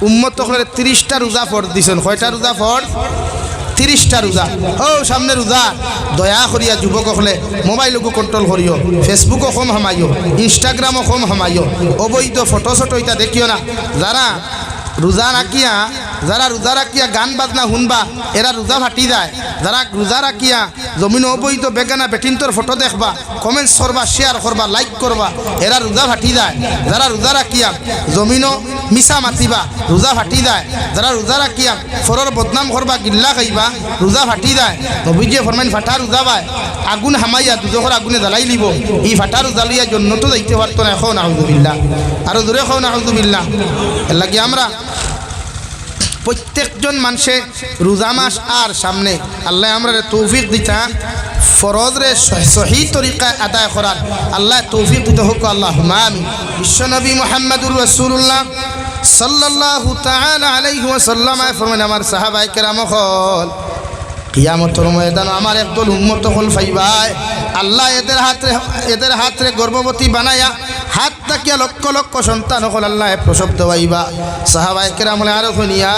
উম্মত হলে 30টা রোজা ফরজ দিছেন। কয়টা রোজা ফরজ? 30টা রোজা। ও সামনে রোজা, দয়া করিয়া যুবক হলে মোবাইলকো কন্ট্রোল করিও, ফেসবুকও কম হামাইও, ইনস্টাগ্রামও কম হামাইও, অবৈধ ফটো সটো এটা দেখিও না। যারা রোজা রাখিয়া গান বাজনা শুনবা এরা রোজা ফাটি যায়। যারা রোজা রাখিয়া জমিন অবৈধ বেগানা বেটিনতর ফটো দেখবা, কমেন্টস করবা, শেয়ার করবা, লাইক করবা, এরা রোজা ফাটি যায়। যারা রোজা রাখিয়া জমিনও মিশা মাতিবা রোজা ফাটি যায়। যারা রোজা রাখিয়া ফরর বদনাম করবা, গিল্লা খাইবা, রোজা ফাটি যায়। নবীজি ফরমাইন ফাটা রোজা ভাই আগুন হামাইয়া দুজখর আগুনে জ্বালাই লিব। এই ফাটা রোজা লইয়া জন্য তো যাইতে পারতো না। এখন আউযুবিল্লাহ, আরো জোরে এখন আউযুবিল্লাহ। এর লাগি আমরা প্রত্যেকজন মানুষে রোজা মাস আর সামনে আল্লাহ আমরা তৌফিক দিতা ফরজ রে সহি তরিকায় আদায় করার আল্লাহ তৌফিক দিতে হোক। আল্লাহুম্মা আমিন। বিশ্বনবী মুহাম্মদুর রাসূলুল্লাহ সাল্লাল্লাহু তাআলা আলাইহি ওয়াসাল্লাম ফরমান আমার সাহাবায়ে কেরাম হল কিয়ামতের ময়দানে আমার একদল উম্মত হল ফাইবাই আল্লাহ এদের হাতে গর্ভবতী বানায়া হাত তাকিয়া লক্ষ লক্ষ সন্তান হল আল্লাহ প্রসব দেওয়াইবা। সাহাবায়ে কেরাম বলে আরো ইয়া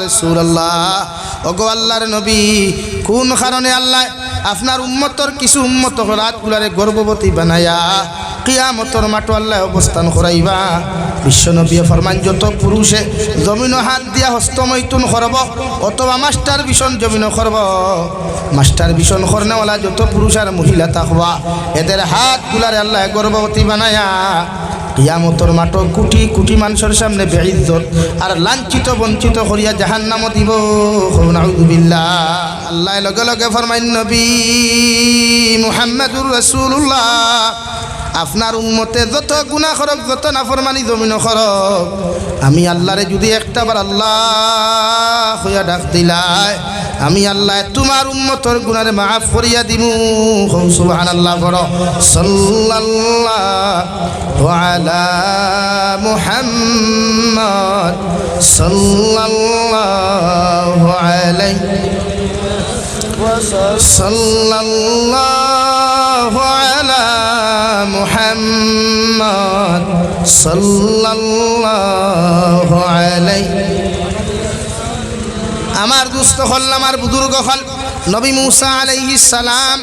রাসূলুল্লাহ, ওগো আল্লাহর নবী, কোন কারণে আল্লাহ আপনার উম্মতর কিছু উম্মত রাতগুলারে গর্ভবতী বানায়া কিয়ামতের মাঠে আল্লাহ অবস্থান করাইবা? বিশ্বনবী ফরমান যত পুরুষে জমিন হাত দিয়া হস্তমৈথুন করব অথবা মাস্টার ভীষণ জমিন করব, মাস্টার ভীষণ করনেওয়ালা যত পুরুষ আর মহিলা থাকবা এদের হাতগুলারে আল্লাহ গর্ভবতী বানায়া কিয়ামতের মাঠে কোটি কোটি মানুষের সামনে বেইজ্জত আর লাঞ্ছিত বঞ্চিত করিয়া জাহান্নামে দিব। নাউযুবিল্লাহ। আল্লাহ লগে লগে ফরমাইন নবী মুহাম্মদুর রাসূলুল্লাহ আপনার উম্মতে যত গুনাহ করক যত নাফরমানি জমিন করক আমি আল্লাহরে যদি একটাবার আল্লাহ হইয়া ডাক দিলাই আমি আল্লাহ তোমার উম্মতর গুনারে মাফ করিয়া দিমু। সুবহানাল্লাহ। বড় সাল্লাল্লাহু আলা মুহাম্মদ সাল্লাল্লাহু আলাইহি সাল্লাল্লাহু আলা মুহাম্মদ সাল্লাল্লাহু আলাইহি। আমার দুস্থ হল আমার বুজুর্গ হল নবী মুসা আলাইহিস সালাম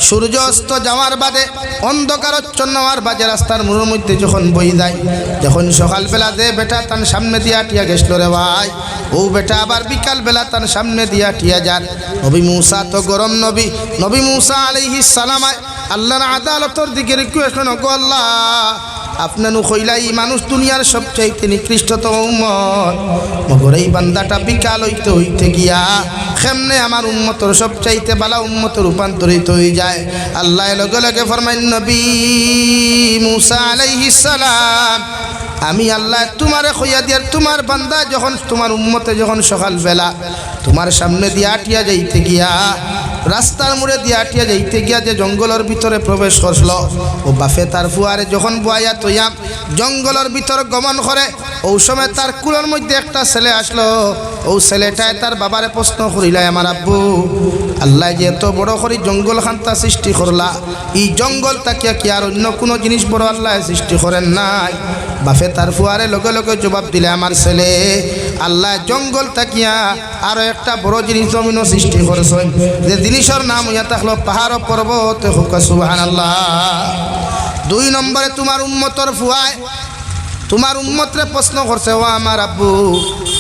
সূর্য অস্ত যাওয়ার বাদে অন্ধকারচ্ছন্ন হওয়ার বাজে রাস্তার মোড়ের মধ্যে যখন বই যায়, যখন সকালবেলা যে বেটা তার সামনে দিয়া টিয়া গেছিল রে ভাই, ও বেটা আবার বিকালবেলা তার সামনে দিয়া টিয়া যান। নবী মুসা তো গরম নবী, নবী মুসা আলাইহিস সালাম আল্লাহর আদালতের দিকে রিকোয়েস্ট করেন, গো আল্লাহ আপনার কইলাই মানুষ দুনিয়ার সবচাইতে নিকৃষ্টতম উম্মত, মগর এই বান্দাটা বিকাল হইতে গিয়া কেমনে আমার উম্মতর সবচাইতে বালা উম্মত রূপান্তরিত হয়ে যায়। আল্লাহ লগে লগে ফরমাইন নবী মুসা আলাইহিস সালাম আমি আল্লাহ তোমারে কইয়া দিয়ার তোমার বান্দা যখন তোমার উম্মতে যখন সকালবেলা তোমার সামনে দিয়া টিয়া যাইতে গিয়া রাস্তার মোড়ে দিয়া টিয়া যাইতে গিয়া যে জঙ্গলের ভিতরে প্রবেশ করছিল, ও বাফে তার ফুয়ারে যখন বয়া তৈয়া জঙ্গলের ভিতরে গমন করে, ওই সময় তার কুলের মধ্যে একটা ছেলে আসলো। ও ছেলেটায় তার বাবারে প্রশ্ন করিলাই, আমার আব্বু আল্লাহ যে এত বড় করে জঙ্গল খান্তা সৃষ্টি করলা, এই জঙ্গল তাকিয়া কি আর অন্য কোনো জিনিস বড় আল্লাহ সৃষ্টি করেন নাই? বাফে তার ফুয়ারে লগে লগে জবাব দিলে, আমার ছেলে আল্লাহ জঙ্গল তাকিয়া আরো একটা বড় জিনিস জমিনও সৃষ্টি করেছেন, যে জিনিসের নাম হইয়া থাকলো পাহাড় পর্বত। সুবহানাল্লাহ। 2 নম্বরে তোমার উম্মতর ফুয়ায় তোমার উম্মতরে প্রশ্ন করছে, ও আমার আব্বু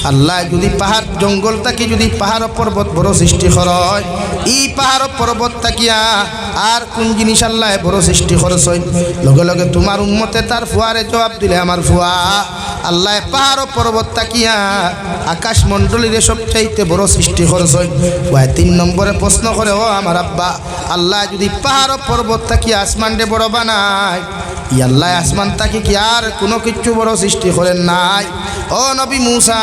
আল্লাহ যদি পাহাড় জঙ্গল থাকি যদি পাহাড় পর্বত বড় সৃষ্টি হয়, এই পাহাড় পর্বত থাকিয়া আর কোন জিনিস আল্লাহ বড় সৃষ্টি করেছেন? লগে লগে তোমার উম্মতে তার ফুয়ারে জবাব দিলে, আমার ফুয়া আল্লাহ পাহাড় পর্বত থাকিয়া আকাশ মণ্ডলীরে সবচাইতে বড় সৃষ্টি করেছেন। 3 নম্বরে প্রশ্ন করে, ও আমার আব্বা আল্লাহ যদি পাহাড় পর্বত থাকিয়া আসমান রে বড় বানায়, ই আল্লাহ আসমান থাকি কি আর কোনো কিছু বড় সৃষ্টি করেন নাই? ও নবী মুসা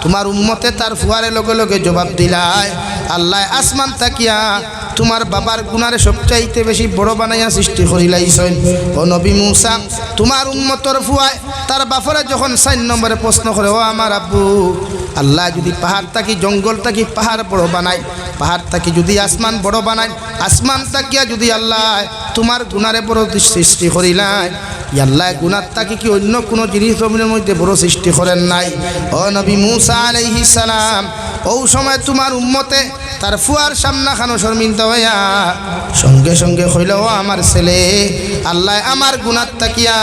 তোমার উম্মতে তার ফুয়ারে লগে লগে জবাব দিলায়, আল্লাহ আসমান থাকিয়া তোমার বাবার গুনারে সবচাইতে বেশি বড় বানাইয়া সৃষ্টি করিলাইছেন। ও নবী মুসা তোমার উম্মতর ফুয়ায় তার বাপরে যখন 4 নম্বরে প্রশ্ন করে, ও আমার আব্বু আল্লাহ যদি পাহাড় থাকি জঙ্গল থাকি পাহাড় বড় বানায়, পাহাড় থাকি যদি আসমান বড় বানায়, আসমান থাকিয়া যদি আল্লাহ তোমার গুনারে বড় সৃষ্টি করিলাই আল্লাহ গুনার তাকে কি অন্য কোনো জিনিস জমিনের মধ্যে বড় সৃষ্টি করেন নাই ও নবী মূসা আলাইহিস সালাম ওই সময় তোমার উম্মতে তার ফুয়ার সামনা খানো শর্মিন্দা হইয়া সঙ্গে সঙ্গে হইল ও আমার ছেলে আল্লাহ আমার গুনার তাকিয়া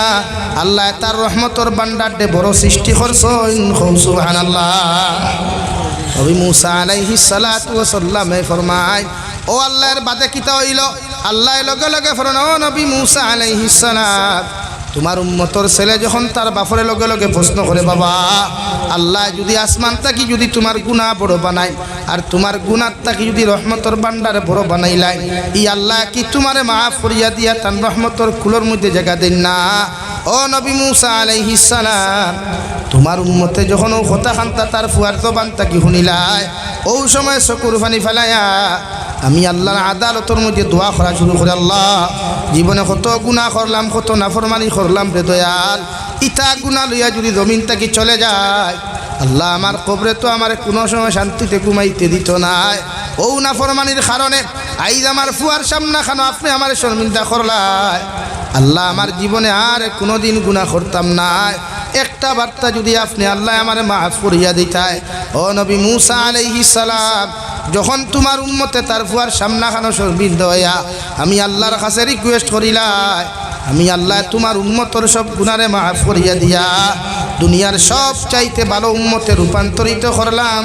আল্লাহ তার রহমতর বান্ডারডে বড় সৃষ্টি করছেন সুবহানাল্লাহ নবী মূসা আলাইহিস সালাতু ওয়াস সালামে ফরমায় ও আল্লাহর বাদে কিতা হইল আল্লাহ লগে লগে ফরমান ও নবী মূসা আলাইহিস সালাম তোমার উম্মতর ছেলে যখন তার বাপরে লগে লগে প্রশ্ন করে বাবা আল্লাহ যদি আসমান তাকি যদি তোমার গুনাহ বড় বানায় আর তোমার গুনাহ তাকি যদি রহমতর বান্ডারে বড় বানাইলাই ই আল্লাহ কি তোমারে মাফ করিয়া দিয়া তার রহমতর কুলোর মধ্যে জায়গা দেন না ও নবী মূসা আলাইহিস সালাম তোমার উম্মতে যখন ও কথা খান্তা তার ফুয়ার জবান তাকি শুনিলাই ও সময় চকুর পানি ফেলাইয়া আমি আল্লাহর আদালতের মধ্যে দোয়া করা শুরু করে আল্লাহ জীবনে কত গুনাহ করলাম কত নাফরমানি করলাম রে দয়াল ইতা গুনাহ লইয়া যদি জমিন থেকে চলে যায় আল্লাহ আমার কবরে তো আমার কোনো সময় শান্তিতে ঘুমাইতে দিত নাই ও নাফরমানির কারণে আইজ আমার ফুয়ার সামনা খানো আপনি আমার শর্মিন্দা করলাই আল্লাহ আমার জীবনে আর কোনোদিন গুনাহ করতাম না একটা বার্তা যদি আপনি আল্লাহ আমারে মাফ করিয়া দিতায় ও নবী মূসা আলাইহিস সালাম যখন তোমার উম্মতে তার ফুয়ার সামনা খানো শর্মিন্দা হইয়া আমি আল্লাহর কাছে রিকোয়েস্ট করিলাই আমি আল্লাহ তোমার উম্মতর সব গুনারে মাফ করিয়া দিয়া দুনিয়ার সব চাইতে ভালো উম্মতে রূপান্তরিত করলাম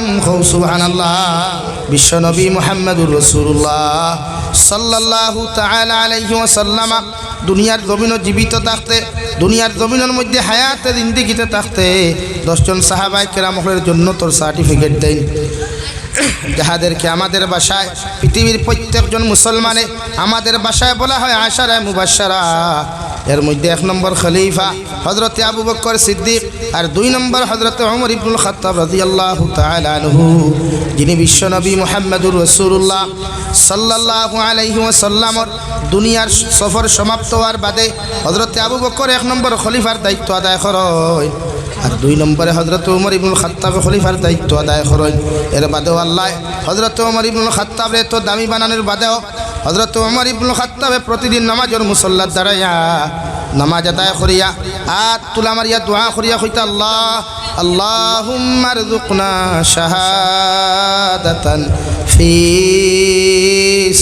সুবহানাল্লাহ বিশ্বনবী মুহাম্মদুর রাসূলুল্লাহ সাল্লাল্লাহু তাআলা আলাইহি ওয়াসাল্লাম দুনিয়ার জমিনও জীবিত থাকতে দুনিয়ার জমিনের মধ্যে হায়াতে জিন্দেগিতে থাকতে 10 জন সাহাবায়ে কেরামের জন্য তোর সার্টিফিকেট দেন যাহাদেরকে আমাদের ভাষায় পৃথিবীর প্রত্যেকজন মুসলমানে আমাদের ভাষায় বলা হয় আশারায়ে মুবাশশারা এর মধ্যে 1 নম্বর খলিফা হযরত আবু বকর সিদ্দিক আর 2 নম্বর হযরত ওমর ইবনুল খাত্তাব রাদিয়াল্লাহু তাআলা আনহু যিনি বিশ্বনবী মুহাম্মদুর রাসূলুল্লাহ সাল্লাল্লাহু আলাইহি ওয়াসাল্লামর দুনিয়ার সফর সমাপ্ত হওয়ার বাদে হযরত আবু বকর 1 নম্বর খলিফার দায়িত্ব আদায় করেন আর 2 নম্বরে হযরত ওমর ইবনুল খাত্তাব খলিফার দায়িত্ব আদায় করেন এর বাদেও আল্লাহ হযরত ওমর ইবনুল খাত্তাবরে তো দামি বানানোর বাদেও হযরত ওমর ইবনুল খাত্তাবে প্রতিদিন নামাজের মুসল্লাত দাঁড়াইয়া নামাজ আদায় করিয়া আর তুলা মারিয়া দোয়া করিয়া কইতা আল্লাহ আল্লাহুম্মা রযুকনা শাহাদাতান ফি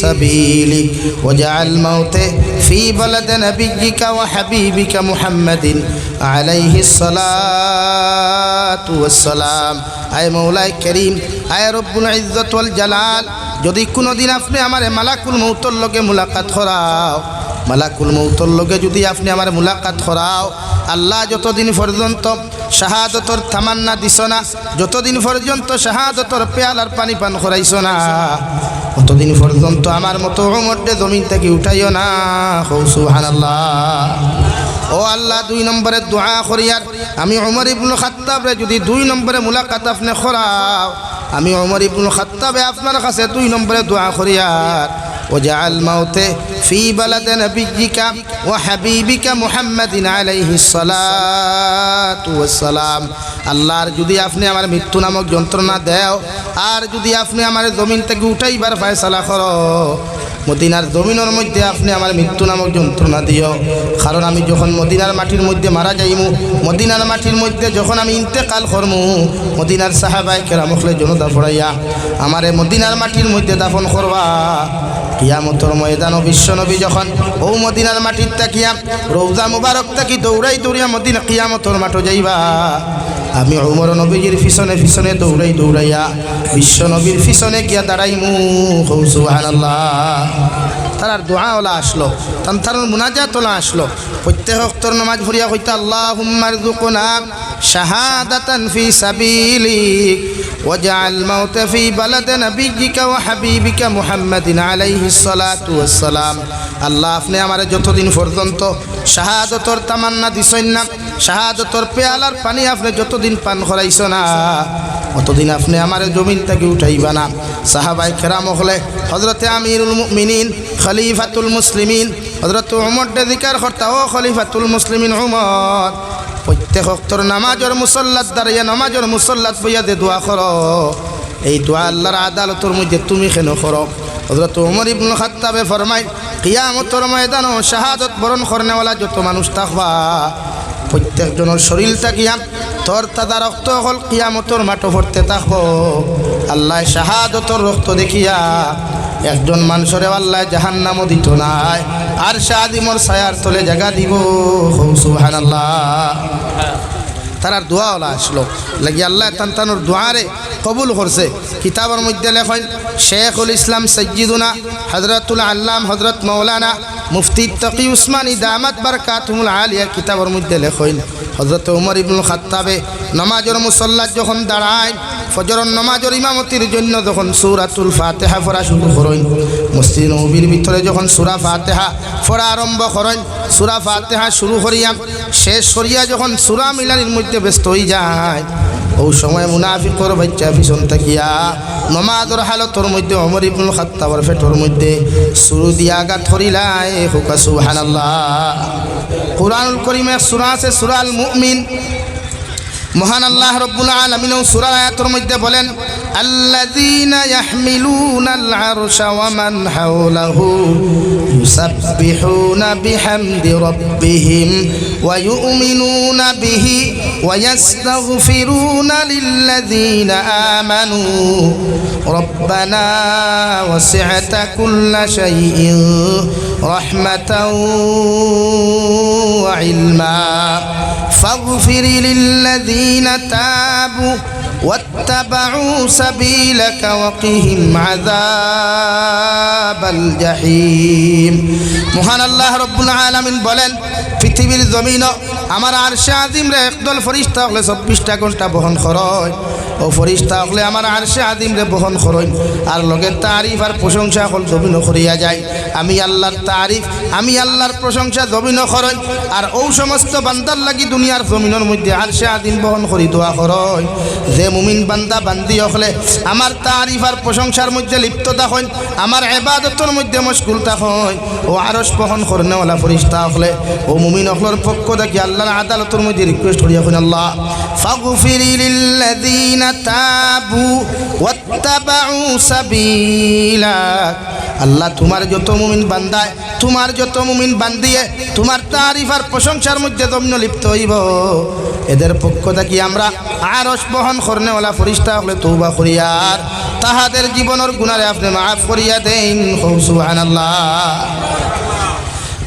সাবিলিক ওয়াজআল মাউতে ফি বালাদ নাবিয়্যিকা ওয়া হাবিবিকা মুহাম্মাদিন আলাইহিস সালাতু ওয়াস সালাম আয় মওলাই করিম আয় রব্বুল ইজ্জত ওয়াল জালাল যদি কোনোদিন আপনি আমারে মালাকুল মউতর লগে মুলাকাত করাও মালাকুল মউতর লগে যদি আপনি আমার মুলাকাত করাও আল্লাহ যতদিন পর্যন্ত শাহাদতর তামান্না দিছ না যতদিন পর্যন্ত শাহাদতর পেয়ালার পানি পান করাইছ না ততদিন পর্যন্ত আমার মতো ওমরকে জমিন থেকে উঠাইও না সুবহানাল্লাহ ও আল্লাহ 2 নম্বরে দোয়া করিয়ার আমি ওমর ইবনুল খাত্তাবরে যদি 2 নম্বরে মুলাকাত আপনি করাও আমি ওমর ইবনুল খাত্তাবে আপনার কাছে 2 নম্বরে দোয়া করিয়ার ওয়াজআল মাউতে ফি বালাদ নাবিয়্যিকা ওয়া হাবিবিকা মুহাম্মাদিন আলাইহিস সালাতু ওয়াস সালাম আল্লাহর যদি আপনি আমার মৃত্যু নামক যন্ত্রণা দেও আর যদি আপনি আমার জমিন থেকে উঠাইবার ফয়সালা করো মদিনার জমিনের মধ্যে আপনি আমার মৃত্যু নামক যন্ত্রণা দিও কারণ আমি যখন মদিনার মাটির মধ্যে মারা যাইমু মদিনার মাটির মধ্যে যখন আমি ইন্তেকাল করমু মদিনার সাহাবায়ে কেরামকে জনতা পড়াইয়া আমারে মদিনার মাটির মধ্যে দাফন করবা কিয়ামতের ময়দানে বিশ্বনবী যখন ও মদিনার মাটির তাকিয়া রওজা মুবারক তাকি দৌড়াই দৌড়িয়া মদিনা কিয়ামতের মাঠে যাইবা আমি ওমর নবীর পিছনে পিছনে দৌড়াইয়া বিশ্বনবীর পিছনে গিয়া দাঁড়াইমু সুবহানাল্লাহ তার দোয়া ওলা আসলো তার মুনাজাত ওলা আসলো প্রত্যেক ওয়াক্তের নামাজ পড়িয়া কইতা আল্লাহুম্মা রযুকনা শাহাদাতান ফি সাবিলিক ওয়াজআল মাউতা ফি বালাদ নাবিয়্যিকা ওয়া হাবিবিকা মুহাম্মাদিন আলাইহিস সালাতু ওয়াস সালাম আল্লাহ আপনি আমারে যতদিন পর্যন্ত শাহাদাতর তামান্না দিছেন না শাহাদাতর পেয়ালার পানি আপনি যতদিন পান করাইছো না অতদিন আপনি আমারে জমিন থেকে উঠাইবা না সাহাবায়ে কেরাম হলে হযরতে আমিরুল মুমিনিন খলিফাতুল মুসলিমিন হযরত ওমর জিকির করতা ও খলিফাতুল মুসলিমিন ওমর প্রত্যেক ওয়াক্তের নামাজের মুসল্লাত দাঁড়িয়ে নামাজের মুসল্লাত বইয়া দে দোয়া করো এই দোয়া আল্লাহর আদালতের মধ্যে তুমি কেন করো হযরত ওমর ইবনুল খাত্তাবে ফরমায় কিয়ামতের ময়দানও শাহাদত বরণ করনেওয়ালা যত মানুষ থাকবা প্রত্যেকজনের শরীর থাকিয়া তোর তাজা রক্ত হল কিয়ামতের মাঠে ভরতে থাকবো। আল্লাহ শাহাদতর রক্ত দেখিয়া একজন মানুষরে আল্লাহ জাহান্নামও দিত নাই, আর শাহাদিমর ছায়ার তলে জায়গা দিব। সুবহানাল্লাহ। তারার দোয়া ওলা আসলো লাগি আল্লাহ তানতানোর দোয়ারে কবুল করছে। কিতাবের মধ্যে লেখেন শেখুল ইসলাম সৈয়দুনা হযরতুল আল্লাম হযরত মৌলানা মুফতি তকি উসমানী দামাত বারকাতুহুল আলিয়া কিতাবের মধ্যে লেখেন হযরত উমর ইবনুল খাত্তাবে নামাজের মুসল্লাত যখন দাঁড়ায় ফজরের নামাজের ইমামতির জন্য যখন সূরাতুল ফাতিহা পড়া শুরু করেন, মসজিদ নববীর ভিতরে যখন সূরা ফাতিহা পড়া আরম্ভ করেন, সূরা ফাতিহা শুরু করিয়া শেষ করিয়া যখন সূরা মিলানির মধ্যে ব্যস্ত হয়ে যায়, ওই সময় মুনাফিকর বাচ্চা পিছন থাকিয়া নমাজের হালতর মধ্যে ওমর ইবনুল খাত্তাবের পেটের মধ্যে শুরু দিয়া আঘাত করিলায়। হুকা সুবহানাল্লাহ। কুরআনুল কারীমে সূরা আছে সূরা আল মুমিন। মহান আল্লাহ রব্বুল আলামিন সূরা আয়াতের মধ্যে বলেন আল্লাযীনা ইয়াহমিলুনাল আরশা ওয়া মান হাওলাহু ইউসাব্বিহুনা বিহামদি রাব্বিহিম ওয়া ইউমিনুনা বিহি ওয়া ইস্তাগফিরুনা লিল্লাযীনা আমানু রব্বানা ওয়াসি'তা কুল্লা শাইইন রাহমাতাও ওয়া ইলমা ফাগফির লিল্লাযীনা তাবু واتبعوا سبيلك وقهم عذاب الجحيم। মহান আল্লাহ রব্বুল আলামিন বলেন পৃথিবীর জমিন আমার আরশে আজিম রে একদল ফেরেশতা হলে 24টা ঘন্টা বহন করয়। ও ফেরেশতা হলে আমার আরশে আজিম রে বহন করয়, আর লগে তারিফ আর প্রশংসা হল জমিন করিয়া যায়। আমি আল্লাহর তারিফ আমি আল্লাহর প্রশংসা জমিন করয়, আর ও সমস্ত বান্দার লাগি দুনিয়ার জমিনের মধ্যে আরশে আজিম বহন করি দোয়া করয়। যে মুমিন বান্দা বান্দি হলে আমার তারিফ আর প্রশংসার মধ্যে লিপ্ত থাকেন, আমার ইবাদতের মধ্যে মশগুল থাকেন, ও আরশ বহন করনেওয়ালা ফেরেশতা হলে ও মুমিন হলর পক্ষ থেকে আল্লাহর আদালতের মধ্যে রিকোয়েস্ট করিয়া কইন আল্লাহ ফাগফির লিল্লাযীনা তাবু ওয়াত্তাবাউ সাবিলাক। আল্লাহ তোমার যত মুমিন বান্দায় তোমার যত মুমিন বান্দিয়ে তোমার তারিফ আর প্রশংসার মধ্যে জমিন লিপ্ত হইব, এদের পক্ষ থেকে আমরা আরশ বহন করনেওয়ালা ফেরেশতা হলে তওবা করিয়ার তাহাদের জীবনের গুনাহে আপনি মাফ করিয়া দেন। সুবহানাল্লাহ।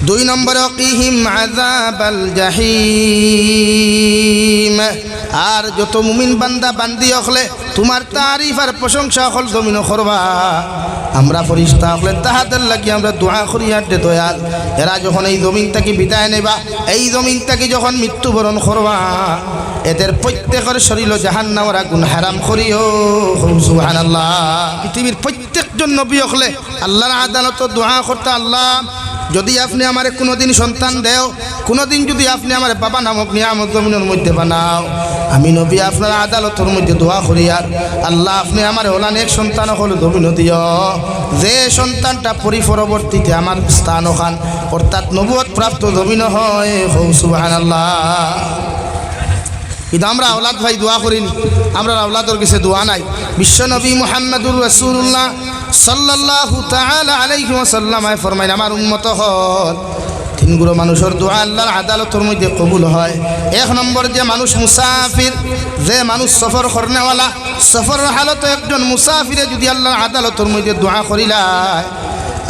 2 নম্বরে কিহিম আযাবাল জাহিম। আর যত মুমিন বান্দা বান্দি হলে তোমার তারিফ আর প্রশংসা হল জমিন করবা, আমরা ফেরেশতা হলে তাহাদের লাগি আমরা দোয়া করিয়া দে দয়াল, এরা যখন এই জমিন থেকে বিদায় নেবা, এই জমিন থেকে যখন মৃত্যুবরণ করবা, এদের প্রত্যেকের শরীর জাহান্নামের আগুন হারাম করিও। সুবহানাল্লাহ। পৃথিবীর প্রত্যেকজন নবী হলে আল্লাহর আদালত দোয়া করতে আল্লাহ যদি আপনি আমার কোনোদিন সন্তান দেও, কোনোদিন যদি আপনি আমার বাবা নামক নিয়ামত জমিনের মধ্যে বানাও, আমি নবী আপনার আদালতের মধ্যে দোয়া করি আর আল্লাহ আপনি আমার অনেক সন্তান হল জমিন দিও, যে সন্তানটা পরবর্তীতে আমার স্থান ওখান অর্থাৎ নবুয়ত প্রাপ্ত জমিন হয়। সুবহানাল্লাহ। কিন্তু আমরা আওলাদ ভাই দোয়া করিনি, আমরা আওলাদের কাছে দোয়া নাই। বিশ্ব নবী মুহাম্মদুর রাসূলুল্লাহ সাল্লাল্লাহু তাআলা আলাইহি ওয়াসাল্লাম ফরমাইন আমার উম্মত হল 3 গুলো মানুষের দোয়া আল্লাহর আদালতের মধ্যে কবুল হয়। 1 নম্বর যে মানুষ মুসাফির, যে মানুষ সফর করনেওয়ালা, সফরের হালতে একজন মুসাফিরে যদি আল্লাহর আদালতের মধ্যে দোয়া করিলায়,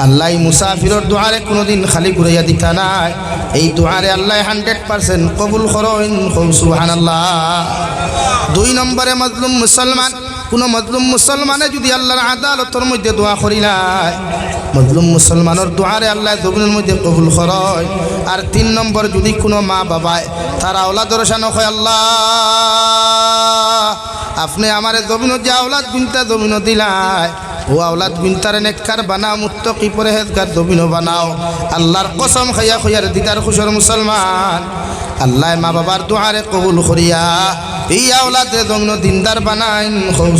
আল্লাহ মুসাফিরের দোয়ারে কোনোদিন খালি ঘুরাইয়া দিতা নাই, এই দোয়ারে আল্লাহ 100% কবুল করেন। সুবহানাল্লাহ। 2 নম্বরে মজলুম মুসলমান, কোনো মজলুম মুসলমানে যদি আল্লাহর আদালতের মধ্যে দোয়া করিলায়, মজলুম মুসলমানের দোয়ারে আল্লাহ জমিনের মধ্যে কবুল করেন। আর 3 নম্বর যদি কোনো মা বাবায় তারা আওলাদের শানো হয়, আল্লাহ আপনি আমার জমিনের যে আওলাদ বিনতা জমিন দিলায়, ও আওলাদ বিনতারে নেককার বানাও, মুত্তাকি পরহেজগার জমিন বানাও। আল্লাহর কসম খাইয়া খাইয়ার দিদার খুশর মুসলমান, আল্লাহ মা বাবার দোয়ারে কবুল করিয়া এই আওলাদে জমিন দিনদার বানাইন।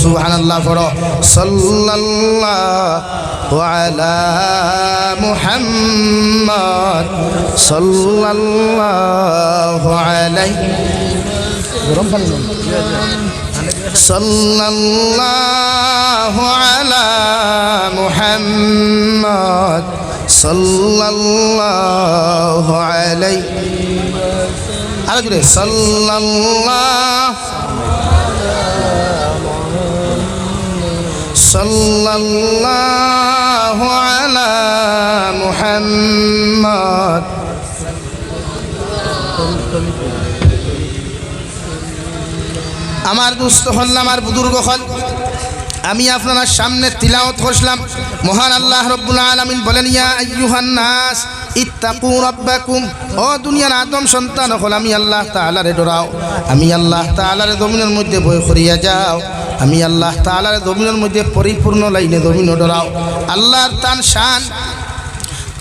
সুবহানাল্লাহ। পড়ো সাল্লাল্লাহু আলা মুহাম্মদ সাল্লাল্লাহু আলাইহি সাল্লাল্লাহু আলা মুহাম্মদ সাল্লাল্লাহু আলাইহি আর জোরে সাল্লাল্লাহু আলা মুহাম্মদ। আমার দুস্থ হল, আমার বুজুর্গ হল, আমি আপনার সামনে তিলাওয়াত করলাম। মহান আল্লাহ রব্বুল আলামিন বলেন, ইয়া আইয়ুহান নাস ইত্তাকু রাব্বাকুম, ও দুনিয়ার আদম সন্তান হল, আমি আল্লাহ তাআলারে ডরাও, আমি আল্লাহ তাআলার জমিনের মধ্যে ভয় করিয়া যাও, আমি আল্লাহ তাআলার জমিনের মধ্যে পরিপূর্ণ লাইনে জমিন ডরাও। আল্লাহর তান শান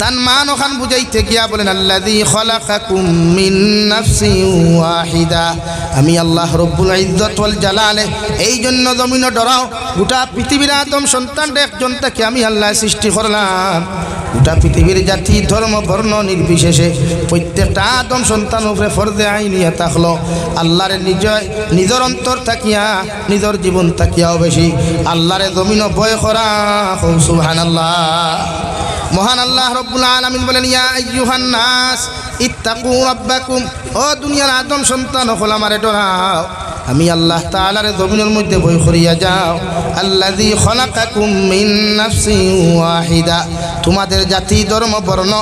তান মান ওখান বুঝাইতে গিয়া বলেন, আল্লাযী খালাকাকুম মিন নাফসিন ওয়াহিদা, আমি আল্লাহ রব্বুল ইজ্জত ওয়াল জালালে এই জন্য জমিন ডরাও। গোটা পৃথিবীর আদম সন্তানটা একজন থেকে আমি আল্লাহ সৃষ্টি করলাম। গোটা পৃথিবীর জাতি ধর্ম বর্ণ নির্বিশেষে প্রত্যেকটা আদম সন্তান উপরে ফরজে আইনিয়া থাকলো আল্লাহরে নিজের অন্তর থাকিয়া নিজের জীবন থাকিয়াও বেশি আল্লাহরে জমিন ভয় করা। সুবহানাল্লাহ। মহান আল্লাহ রব্বুল আলামিন বলেন, ইয়া আইয়ুহান নাস ইত্তাকু রাব্বাকুম, ও দুনিয়ার আদম সন্তান হল, আমারে ডরাও, আমি আল্লাহ তাআলার জমিনের মধ্যে ভয় করিয়া যাও। আল্লাযী খালাকাকুম মিন নাফসিন ওয়াহিদা, তোমাদের জাতি ধর্ম বর্ণ